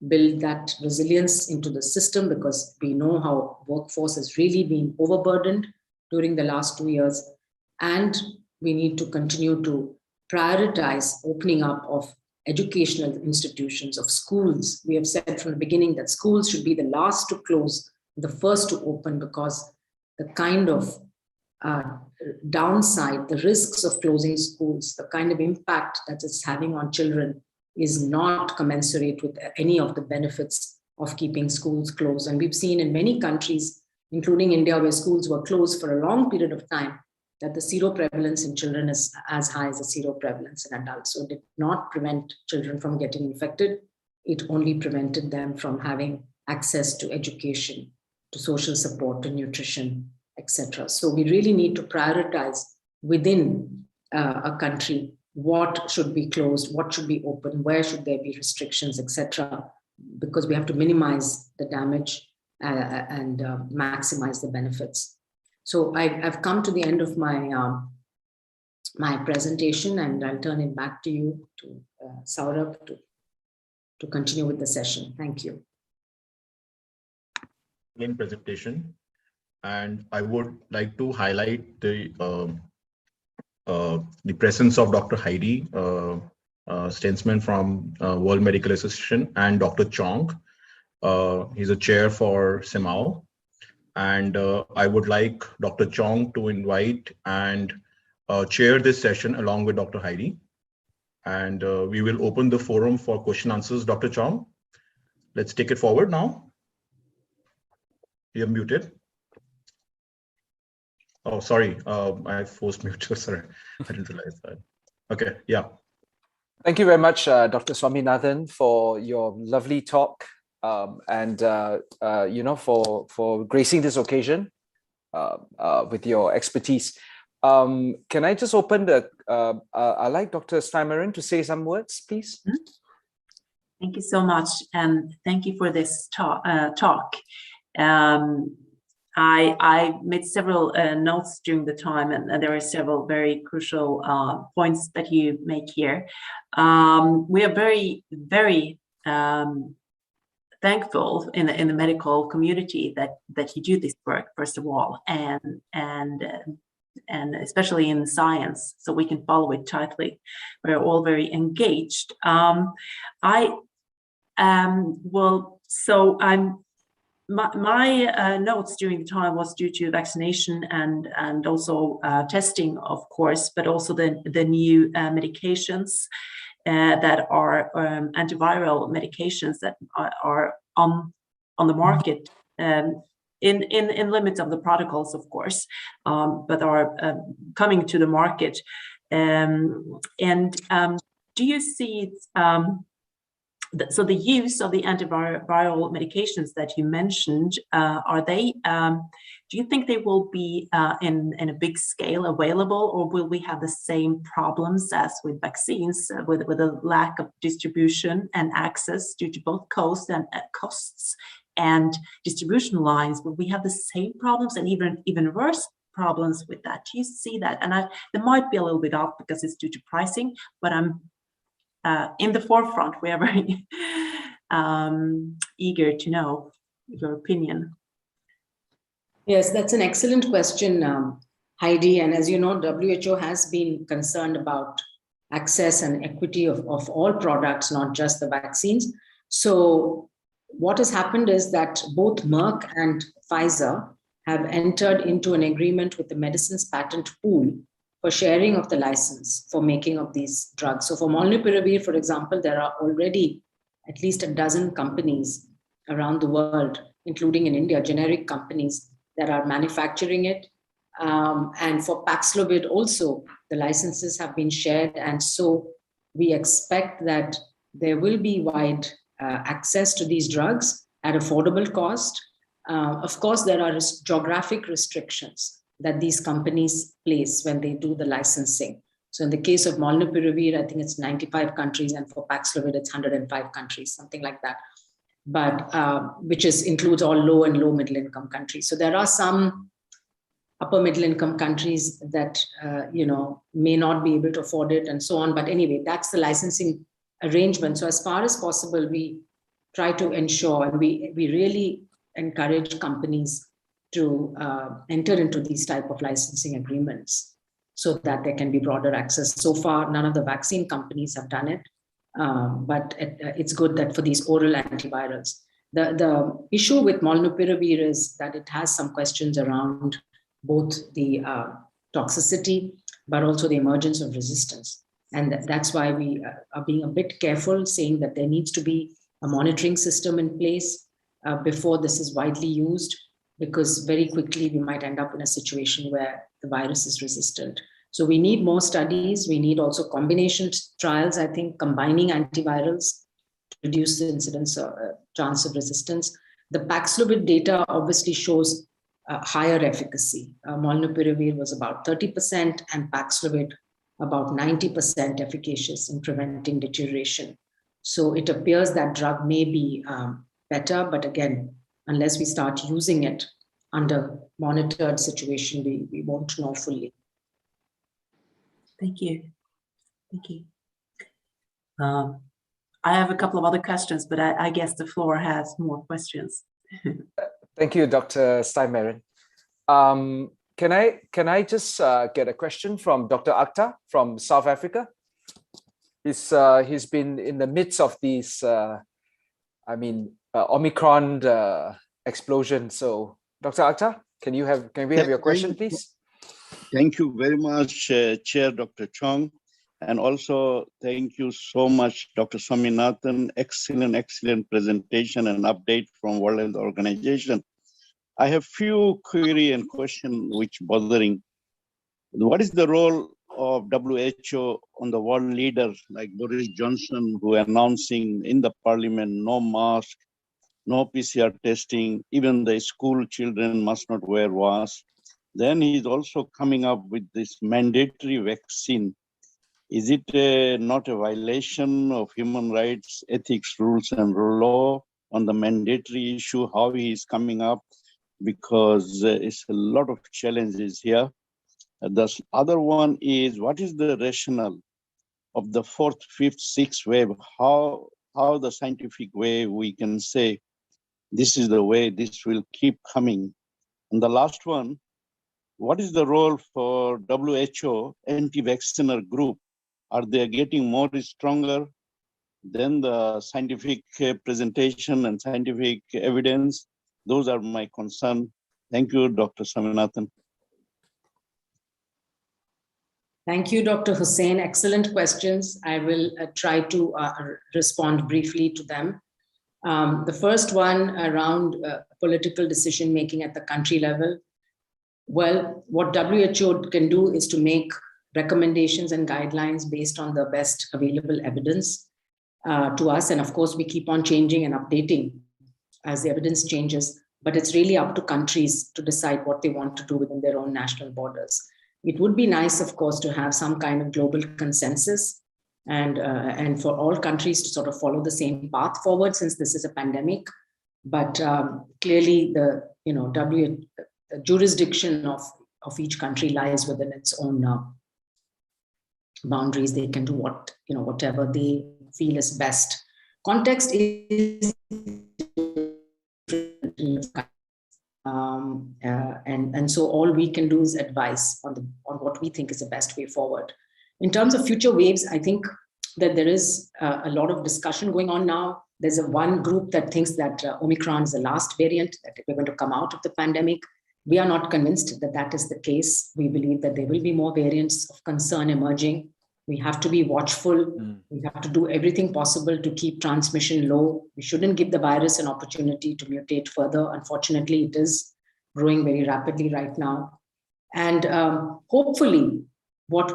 build that resilience into the system, because we know how workforce has really been overburdened during the last 2 years. And we need to continue to prioritize opening up of educational institutions, of schools. We have said from the beginning that schools should be the last to close, the first to open, because the kind of downside, the risks of closing schools, the kind of impact that it's having on children is not commensurate with any of the benefits of keeping schools closed. And we've seen in many countries, including India, where schools were closed for a long period of time, that the seroprevalence in children is as high as the seroprevalence in adults. So it did not prevent children from getting infected. It only prevented them from having access to education, to social support, to nutrition, etc. So we really need to prioritize within a country what should be closed, what should be open, where should there be restrictions, etc. Because we have to minimize the damage and maximize the benefits. So I've come to the end of my my presentation, and I'll turn it back to you, to Saurabh, to continue with the session. Thank you. In presentation, and I would like to highlight the presence of Dr. Heidi Stensman from World Medical Association, and Dr. Chong. He's a chair for CIMAO. And I would like Dr. Chong to invite and chair this session along with Dr. Heidi. And we will open the forum for question answers. Dr. Chong, let's take it forward now. You're muted. Oh, sorry, I forced mute. Sorry, I didn't realize that. Okay, yeah. Thank you very much, Dr. Swaminathan, for your lovely talk and for gracing this occasion with your expertise. Can I just open the? I'd like Dr. Steinmeier to say some words, please. Thank you so much, and thank you for this talk. I made several notes during the time, and there are several very crucial points that you make here. We are very, very thankful in the medical community that you do this work, first of all, and especially in science, so we can follow it tightly. We're all very engaged. My notes during the time was due to vaccination and also testing, of course, but also the new medications that are antiviral medications that are on the market in limits of the protocols, of course, but are coming to the market. Do you see so the use of the antiviral medications that you mentioned, are they, do you think they will be in a big scale available, or will we have the same problems as with vaccines, with a lack of distribution and access due to both costs and distribution lines? Will we have the same problems and even worse problems with that? Do you see that? And there might be a little bit off because it's due to pricing, but I'm in the forefront. We are very eager to know your opinion. Yes, that's an excellent question, Heidi. And as you know, WHO has been concerned about access and equity of all products, not just the vaccines. So what has happened is that both Merck and Pfizer have entered into an agreement with the Medicines Patent Pool for sharing of the license for making of these drugs. So for molnupiravir, for example, there are already at least a dozen companies around the world, including in India, generic companies that are manufacturing it. And for Paxlovid also, the licenses have been shared. And so we expect that there will be wide access to these drugs at affordable cost. Of course, there are geographic restrictions that these companies place when they do the licensing. So in the case of molnupiravir, I think it's 95 countries, and for Paxlovid, it's 105 countries, something like that. But which includes all low and low middle income countries. So there are some upper middle income countries that may not be able to afford it and so on. But anyway, that's the licensing arrangement. So as far as possible, we try to ensure, and we really encourage companies to enter into these type of licensing agreements so that there can be broader access. So far, none of the vaccine companies have done it, but it's good that for these oral antivirals. The issue with molnupiravir is that it has some questions around both the toxicity, but also the emergence of resistance. And that's why we are being a bit careful, saying that there needs to be a monitoring system in place before this is widely used, because very quickly we might end up in a situation where the virus is resistant. So we need more studies. We need also combination trials, I think, combining antivirals to reduce the incidence or chance of resistance. The Paxlovid data obviously shows higher efficacy. Molnupiravir was about 30% and Paxlovid about 90% efficacious in preventing deterioration. So it appears that drug may be better, but again, unless we start using it under monitored situation, we won't know fully. Thank you. Thank you. I have a couple of other questions, but I guess the floor has more questions. Thank you, Dr. Steinmeier. Can I just get a question from Dr. Akhtar from South Africa? He's been in the midst of these, Omicron explosion. So, Dr. Akhtar, can we have your question, please? Thank you very much, Chair Dr. Chong, and also thank you so much, Dr. Swaminathan. Excellent presentation and update from World Health Organization. I have few query and question which bothering. What is the role of WHO on the world leader like Boris Johnson, who announcing in the parliament, no mask, no PCR testing, even the school children must not wear masks. Then he's also coming up with this mandatory vaccine. Is it not a violation of human rights, ethics, rules, and law on the mandatory issue? How he is coming up? Because it's a lot of challenges here. The other one is, what is the rationale of the fourth, fifth, sixth wave? How the scientific way we can say this is the way this will keep coming? And the last one, what is the role for WHO anti-vacciner group? Are they getting more stronger than the scientific presentation and scientific evidence? Those are my concern. Thank you, Dr. Swaminathan. Thank you, Dr. Hussain. Excellent questions. I will try to respond briefly to them. The first one around political decision-making at the country level. Well, what WHO can do is to make recommendations and guidelines based on the best available evidence to us. And of course, we keep on changing and updating as the evidence changes, but it's really up to countries to decide what they want to do within their own national borders. It would be nice, of course, to have some kind of global consensus and for all countries to sort of follow the same path forward, since this is a pandemic. But clearly the jurisdiction of each country lies within its own boundaries. They can do whatever they feel is best. Context is and so all we can do is advise on what we think is the best way forward. In terms of future waves, I think that there is a lot of discussion going on now. There's one group that thinks that Omicron is the last variant, that we're going to come out of the pandemic. We are not convinced that that is the case. We believe that there will be more variants of concern emerging. We have to be watchful. We have to do everything possible to keep transmission low. We shouldn't give the virus an opportunity to mutate further. Unfortunately, it is growing very rapidly right now. And hopefully, what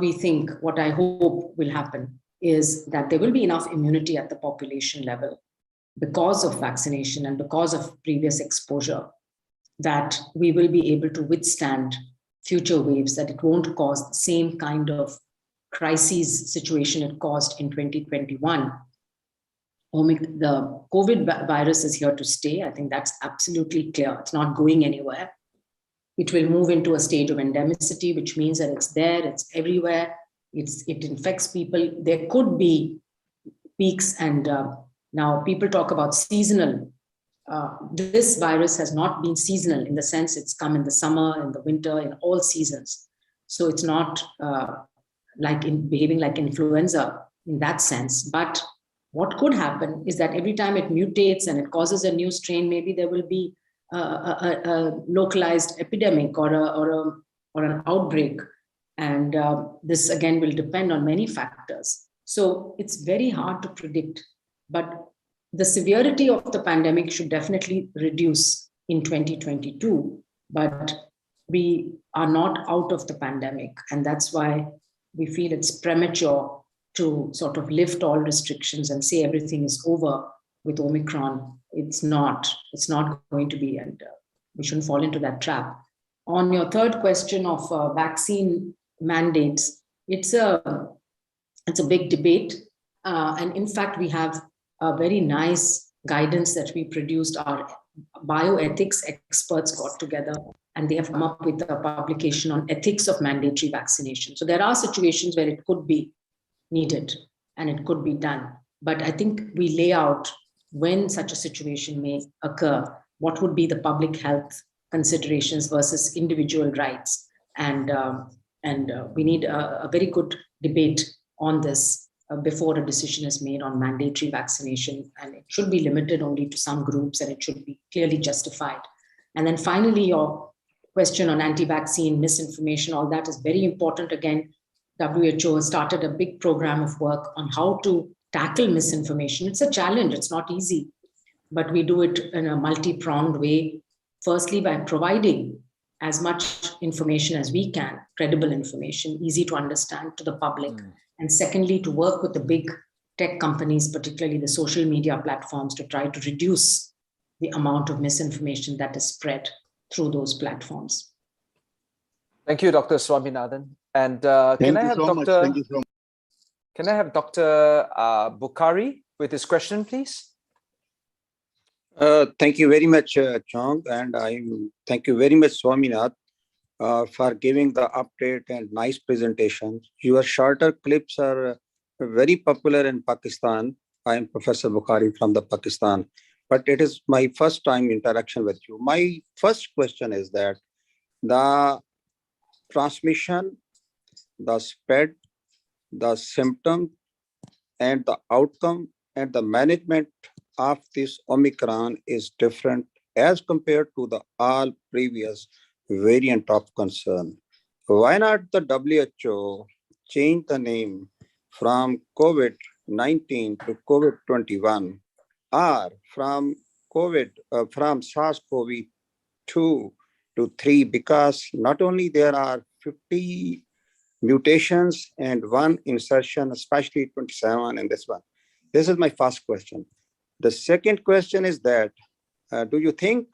I hope will happen is that there will be enough immunity at the population level because of vaccination and because of previous exposure, that we will be able to withstand future waves, that it won't cause the same kind of crisis situation it caused in 2021. The COVID virus is here to stay. I think that's absolutely clear. It's not going anywhere. It will move into a stage of endemicity, which means that it's there, it's everywhere, it infects people. There could be peaks, and now people talk about seasonal. This virus has not been seasonal in the sense it's come in the summer, in the winter, in all seasons. So it's not behaving like influenza in that sense. But what could happen is that every time it mutates and it causes a new strain, maybe there will be a localized epidemic or an outbreak. And this again will depend on many factors. So it's very hard to predict, but the severity of the pandemic should definitely reduce in 2022, but we are not out of the pandemic. And that's why we feel it's premature to sort of lift all restrictions and say everything is over with Omicron. It's not going to be, and we shouldn't fall into that trap. On your third question of vaccine mandates, it's a big debate. And in fact, we have a very nice guidance that we produced. Our bioethics experts got together and they have come up with a publication on ethics of mandatory vaccination. So there are situations where it could be needed and it could be done. But I think we lay out when such a situation may occur, what would be the public health considerations versus individual rights. And we need a very good debate on this before a decision is made on mandatory vaccination. And it should be limited only to some groups and it should be clearly justified. And then finally, your question on anti-vaccine misinformation, all that is very important. Again, WHO has started a big program of work on how to tackle misinformation. It's a challenge, it's not easy, but we do it in a multi-pronged way. Firstly, by providing as much information as we can, credible information, easy to understand to the public. And secondly, to work with the big tech companies, particularly the social media platforms, to try to reduce the amount of misinformation that is spread through those platforms. Thank you, Dr. Swaminathan. And can I have Dr. Bukhari with his question, please? Thank you very much, Chong, and thank you very much, Swaminath, for giving the update and nice presentation. Your shorter clips are very popular in Pakistan. I am Professor Bukhari from the Pakistan, but it is my first time interaction with you. My first question is that the transmission, the spread, the symptom, and the outcome and the management of this Omicron is different as compared to the all previous variant of concern. Why not the WHO change the name from COVID-19 to COVID-21, or from SARS-CoV-2 to 3, because not only there are 50 mutations and one insertion, especially 27 in this one. This is my first question. The second question is that, do you think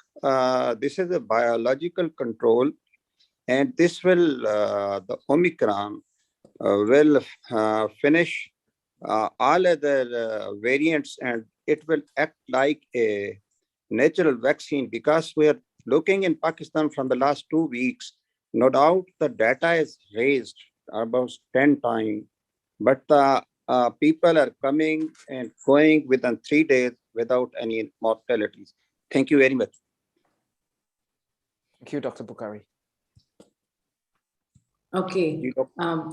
this is a biological control, and this will, the Omicron will finish all other variants, and it will act like a natural vaccine? Because we are looking in Pakistan from the last 2 weeks, no doubt the data is raised about 10 times, but people are coming and going within 3 days without any mortalities. Thank you very much. Thank you, Dr. Bukhari. Okay,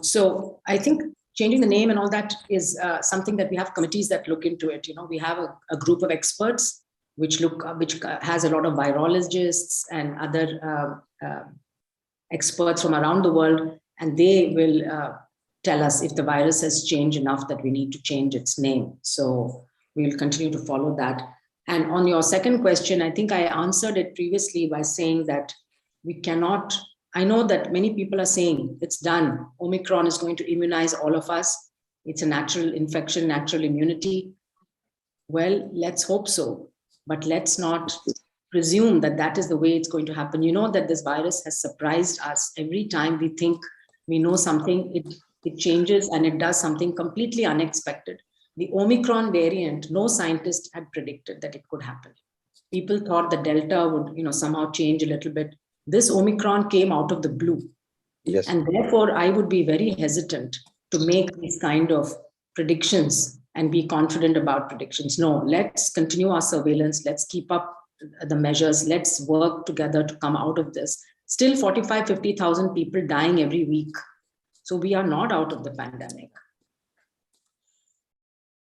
so I think changing the name and all that is something that we have committees that look into it. You know, we have a group of experts which has a lot of virologists and other experts from around the world, and they will tell us if the virus has changed enough that we need to change its name. So we'll continue to follow that. And on your second question, I think I answered it previously by saying that we cannot, I know that many people are saying it's done. Omicron is going to immunize all of us. It's a natural infection, natural immunity. Well, let's hope so, but let's not presume that that is the way it's going to happen. You know that this virus has surprised us. Every time we think we know something, it changes and it does something completely unexpected. The Omicron variant, no scientist had predicted that it could happen. People thought the Delta would, somehow change a little bit. This Omicron came out of the blue. Yes. And therefore, I would be very hesitant to make these kind of predictions and be confident about predictions. No, let's continue our surveillance. Let's keep up the measures. Let's work together to come out of this. Still 45, 50,000 people dying every week. So we are not out of the pandemic.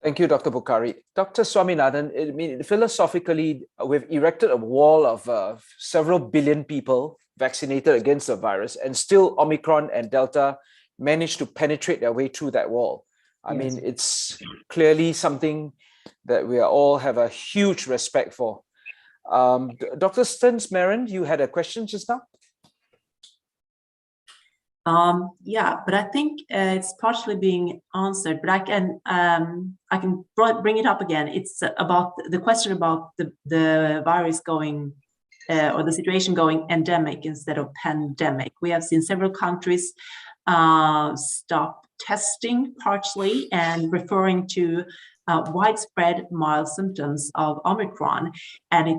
Thank you, Dr. Bukhari. Dr. Swaminathan, I mean, philosophically, we've erected a wall of several billion people vaccinated against the virus, and still Omicron and Delta managed to penetrate their way through that wall. I mean, it's clearly something that we all have a huge respect for. Dr. Stens-Marin, you had a question just now? Yeah, but I think it's partially being answered, but I can bring it up again. It's about the question about the virus going or the situation going endemic instead of pandemic. We have seen several countries stop testing partially and referring to widespread mild symptoms of Omicron, and it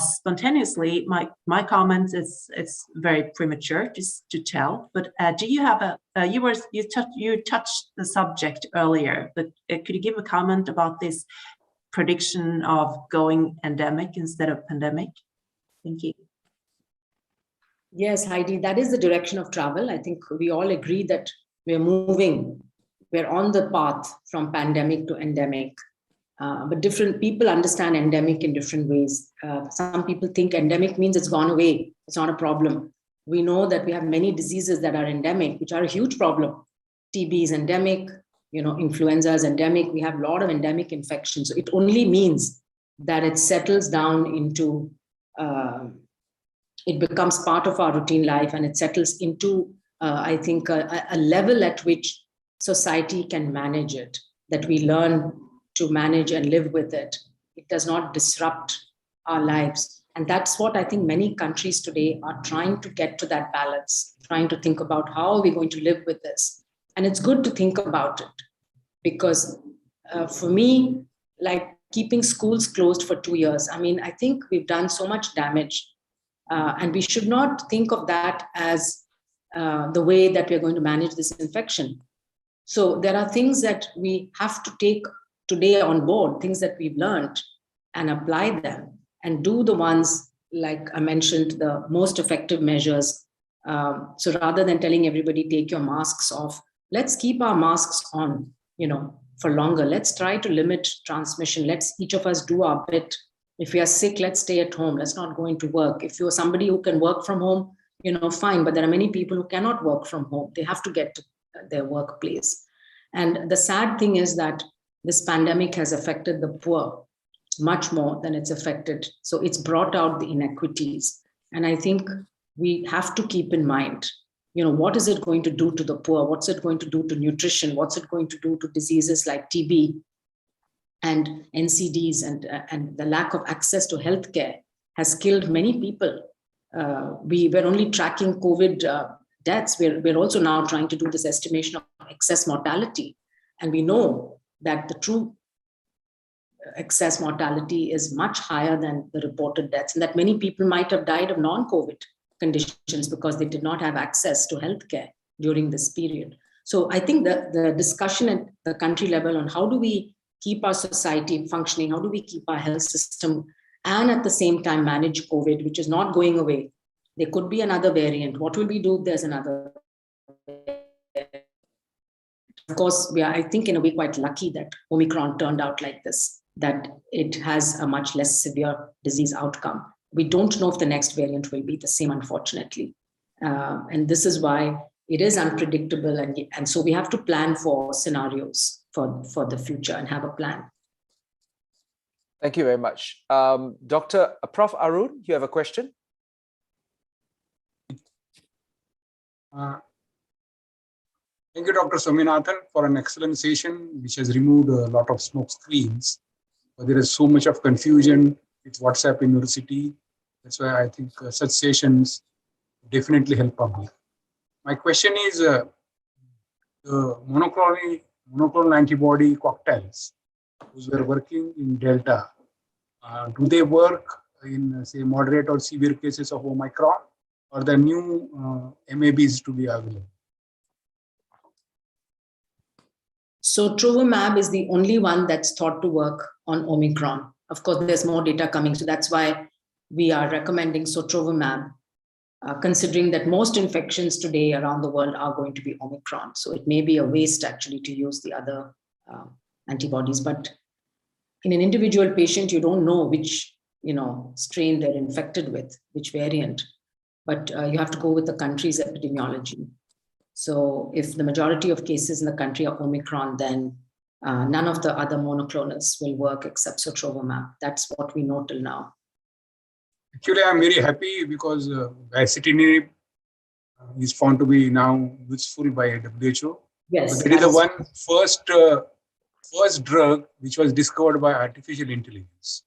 spontaneously, my comment is it's very premature just to tell. But do you have you touched the subject earlier, but could you give a comment about this prediction of going endemic instead of pandemic? Thank you. Yes, Heidi, that is the direction of travel. I think we all agree that we're on the path from pandemic to endemic. But different people understand endemic in different ways. Some people think endemic means it's gone away. It's not a problem. We know that we have many diseases that are endemic, which are a huge problem. TB is endemic, influenza is endemic. We have a lot of endemic infections. So it only means that it settles down into it becomes part of our routine life, and it settles into, I think, a level at which society can manage it, that we learn to manage and live with it. It does not disrupt our lives. And that's what I think many countries today are trying to get to, that balance, trying to think about how are we going to live with this. And it's good to think about it, because for me, like keeping schools closed for 2 years, I mean, I think we've done so much damage, and we should not think of that as the way that we're going to manage this infection. So there are things that we have to take today on board, things that we've learned, and apply them, and do the ones, like I mentioned, the most effective measures. So rather than telling everybody, take your masks off, let's keep our masks on, for longer. Let's try to limit transmission. Let's each of us do our bit. If we are sick, let's stay at home. Let's not go into work. If you're somebody who can work from home, fine. But there are many people who cannot work from home. They have to get to their workplace. And the sad thing is that this pandemic has affected the poor much more than it's affected. So it's brought out the inequities. And I think we have to keep in mind, what is it going to do to the poor? What's it going to do to nutrition? What's it going to do to diseases like TB and NCDs? And the lack of access to healthcare has killed many people. We were only tracking COVID deaths. We're also now trying to do this estimation of excess mortality. And we know that the true excess mortality is much higher than the reported deaths, and that many people might have died of non-COVID conditions because they did not have access to healthcare during this period. So I think the discussion at the country level on how do we keep our society functioning, how do we keep our health system, and at the same time manage COVID, which is not going away. There could be another variant. What will we do if there's another variant? Of course, we are, I think, in a way quite lucky that Omicron turned out like this, that it has a much less severe disease outcome. We don't know if the next variant will be the same, unfortunately. And this is why it is unpredictable. And so we have to plan for scenarios for the future and have a plan. Thank you very much. Prof. Arun, you have a question? Thank you, Dr. Swaminathan, for an excellent session, which has removed a lot of smoke screens. But there is so much of confusion with WhatsApp University. That's why I think such sessions definitely help public. My question is, the monoclonal antibody cocktails, who were working in Delta, do they work in, say, moderate or severe cases of Omicron, or the new MABs to be available? So Trovimab is the only one that's thought to work on Omicron. Of course, there's more data coming, so that's why we are recommending Trovimab, considering that most infections today around the world are going to be Omicron. So it may be a waste actually to use the other antibodies. But in an individual patient, you don't know which strain they're infected with, which variant. But you have to go with the country's epidemiology. So if the majority of cases in the country are Omicron, then none of the other monoclonals will work except Trovimab. That's what we know till now. Actually, I'm very happy because Vaccination is found to be now useful by WHO. Yes. But it is the one first drug which was discovered by artificial intelligence.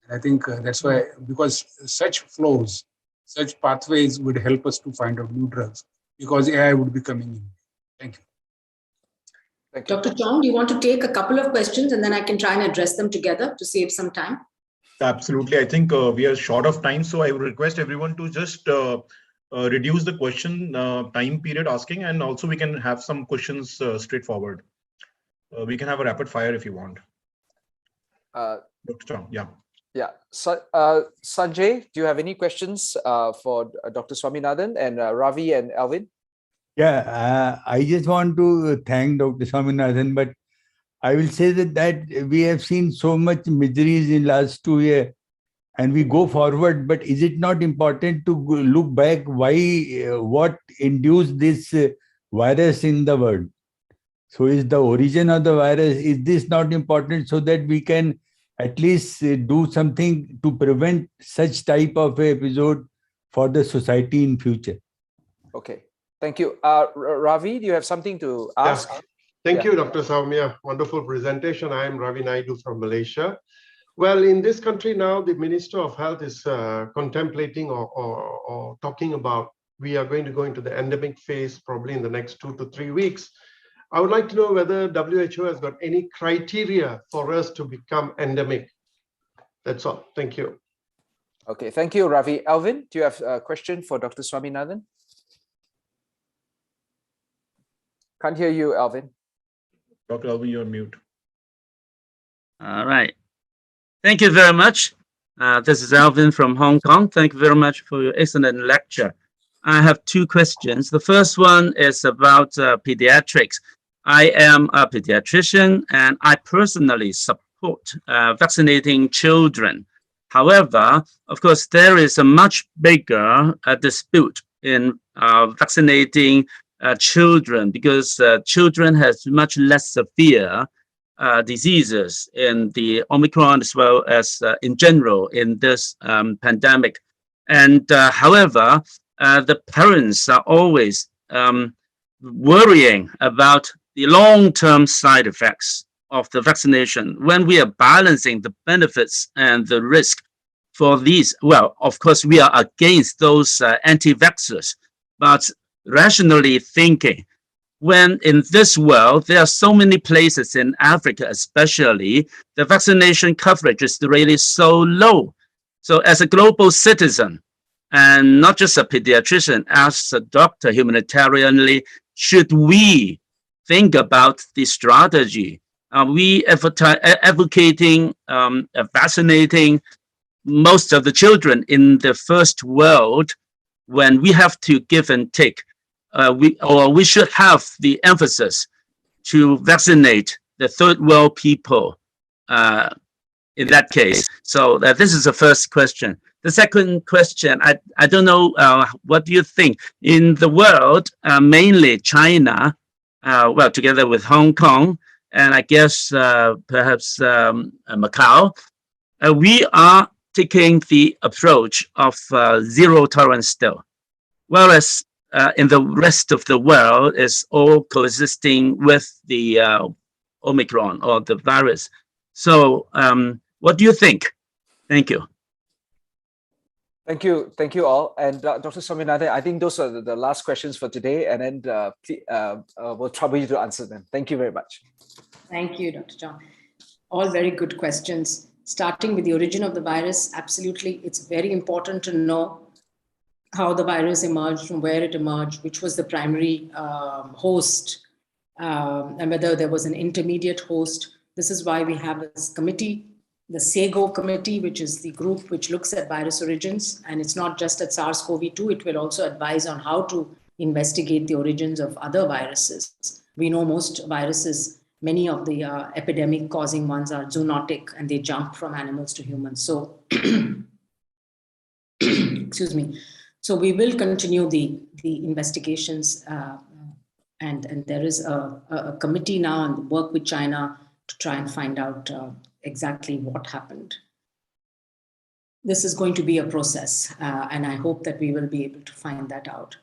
And I think that's why, because such flows, such pathways would help us to find out new drugs, because AI would be coming in. Thank you. Thank you. Dr. Chong, do you want to take a couple of questions and then I can try and address them together to save some time? Absolutely. I think we are short of time, so I would request everyone to just reduce the question time period asking, and also we can have some questions straightforward. We can have a rapid fire if you want. Dr. Chong, yeah. Yeah. So, Sanjay, do you have any questions for Dr. Swaminathan and Ravi and Alvin? Yeah, I just want to thank Dr. Swaminathan, but I will say that we have seen so much miseries in last 2 years and we go forward, but is it not important to look back what induced this virus in the world? So is the origin of the virus, is this not important so that we can at least do something to prevent such type of episode for the society in future. Okay, thank you. Ravi, do you have something to ask? Yeah. Thank you, Dr. Soumya. Wonderful presentation. I am Ravi Naidu from Malaysia. Well, in this country now, the Minister of Health is contemplating or talking about we are going to go into the endemic phase probably in the next 2 to 3 weeks. I would like to know whether WHO has got any criteria for us to become endemic. That's all. Thank you. Okay, thank you, Ravi. Alvin, do you have a question for Dr. Swaminathan? Can't hear you, Alvin. Dr. Alvin, you're on mute. All right. Thank you very much. This is Alvin from Hong Kong. Thank you very much for your excellent lecture. I have 2 questions. The first one is about pediatrics. I am a pediatrician and I personally support vaccinating children. However, of course, there is a much bigger dispute in vaccinating children because children have much less severe diseases in the Omicron as well as in general in this pandemic. And however, the parents are always worrying about the long-term side effects of the vaccination when we are balancing the benefits and the risk for these. Well, of course, we are against those anti-vaxxers, but rationally thinking, when in this world, there are so many places in Africa, especially, the vaccination coverage is really so low. So as a global citizen, and not just a pediatrician, as a doctor, humanitarianly, should we think about the strategy? Are we advocating vaccinating most of the children in the first world when we have to give and take? We should have the emphasis to vaccinate the third world people in that case. So this is the first question. The second question, I don't know, what do you think? In the world, mainly China, well, together with Hong Kong, and I guess perhaps Macau, we are taking the approach of zero tolerance still. Whereas in the rest of the world is all coexisting with the Omicron or the virus. So what do you think? Thank you. Thank you all. And Dr. Swaminathan, I think those are the last questions for today, and then we'll trouble you to answer them. Thank you very much. Thank you, Dr. John. All very good questions. Starting with the origin of the virus, absolutely, it's very important to know how the virus emerged, from where it emerged, which was the primary host, and whether there was an intermediate host. This is why we have this committee, the SAGO committee, which is the group which looks at virus origins. And it's not just at SARS-CoV-2, it will also advise on how to investigate the origins of other viruses. We know most viruses, many of the epidemic causing ones are zoonotic and they jump from animals to humans. So, excuse me. So we will continue the investigations, and there is a committee now and work with China to try and find out exactly what happened. This is going to be a process, and I hope that we will be able to find that out.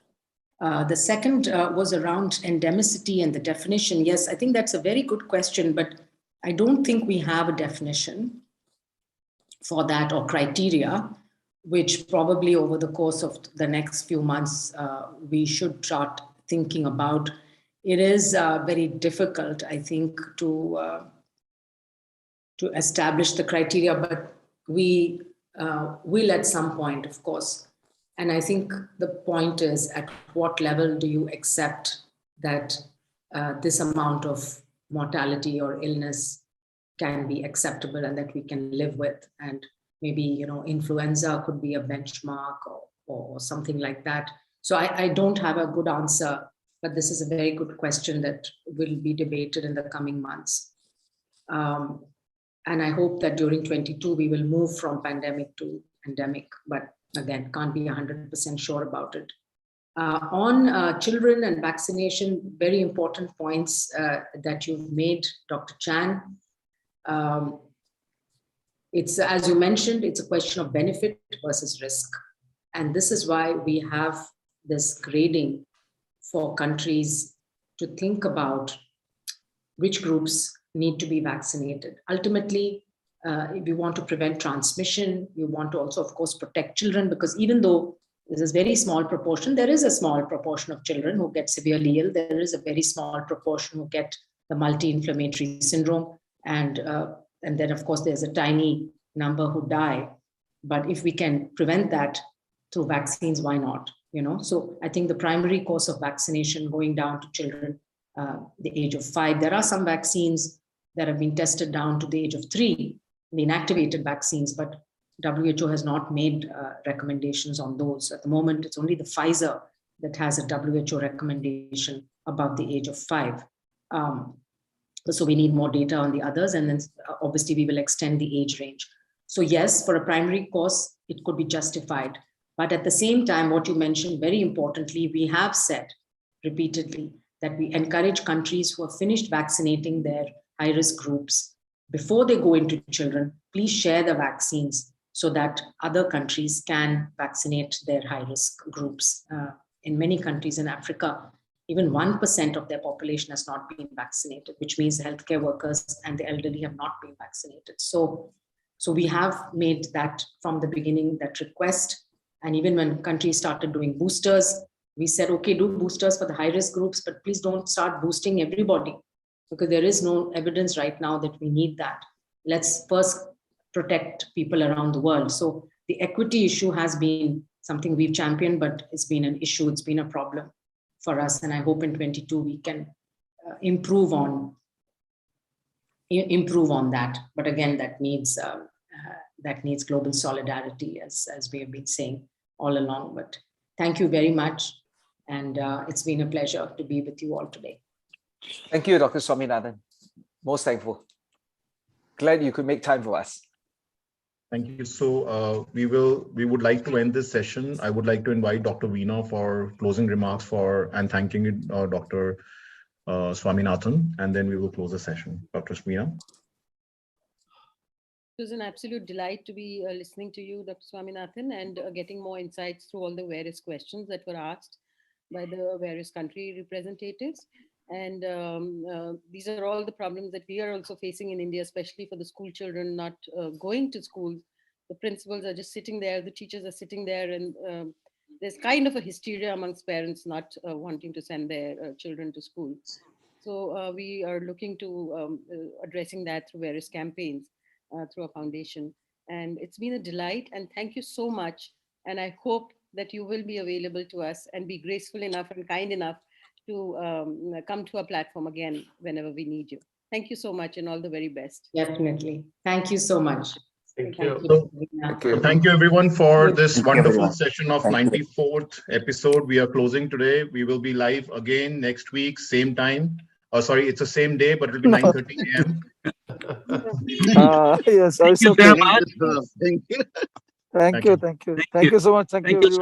The second was around endemicity and the definition. Yes, I think that's a very good question, but I don't think we have a definition for that or criteria, which probably over the course of the next few months, we should start thinking about. It is very difficult, I think, to establish the criteria, but we will at some point, of course. And I think the point is, at what level do you accept that this amount of mortality or illness can be acceptable and that we can live with? And maybe, you know, influenza could be a benchmark or something like that. So I don't have a good answer, but this is a very good question that will be debated in the coming months. And I hope that during 22, we will move from pandemic to endemic, but again, can't be 100% sure about it. On children and vaccination, very important points that you've made, Dr. Chan. It's, as you mentioned, it's a question of benefit versus risk. And this is why we have this grading for countries to think about which groups need to be vaccinated. Ultimately, if you want to prevent transmission, you want to also, of course, protect children, because even though this is very small proportion, there is a small proportion of children who get severely ill. There is a very small proportion who get the multi-inflammatory syndrome. And then, of course, there's a tiny number who die. But if we can prevent that through vaccines, why not? So I think the primary course of vaccination going down to children, the age of 5. There are some vaccines that have been tested down to the age of 3, the inactivated vaccines, but WHO has not made recommendations on those. At the moment, it's only the Pfizer that has a WHO recommendation above the age of 5. So we need more data on the others, and then obviously we will extend the age range. So yes, for a primary course, it could be justified. But at the same time, what you mentioned, very importantly, we have said repeatedly that we encourage countries who have finished vaccinating their high-risk groups before they go into children, please share the vaccines so that other countries can vaccinate their high-risk groups. In many countries in Africa, even 1% of their population has not been vaccinated, which means healthcare workers and the elderly have not been vaccinated. So we have made that from the beginning, that request. And even when countries started doing boosters, we said, okay, do boosters for the high-risk groups, but please don't start boosting everybody, because there is no evidence right now that we need that. Let's first protect people around the world. So the equity issue has been something we've championed, but it's been an issue, it's been a problem for us. And I hope in 22 we can improve on that. But again, that needs global solidarity, as we have been saying all along. But thank you very much. And it's been a pleasure to be with you all today. Thank you, Dr. Swaminathan. Most thankful. Glad you could make time for us. Thank you. So we would like to end this session. I would like to invite Dr. Veena for closing remarks and thanking Dr. Swaminathan, and then we will close the session. Dr. Veena. It was an absolute delight to be listening to you, Dr. Swaminathan, and getting more insights through all the various questions that were asked by the various country representatives. And these are all the problems that we are also facing in India, especially for the school children not going to school. The principals are just sitting there, the teachers are sitting there, and there's kind of a hysteria amongst parents not wanting to send their children to school. So we are looking to addressing that through various campaigns through our foundation. And it's been a delight, and thank you so much. And I hope that you will be available to us and be graceful enough and kind enough to come to our platform again whenever we need you. Thank you so much, and all the very best. Definitely. Thank you so much. Thank you. So thank you everyone for this wonderful session of 94th episode. We are closing today. We will be live again next week, same time. Sorry, it's the same day, but it will be 9:30 a.m. Yes, Thank you very much. Thank you so much. Thank you, everyone.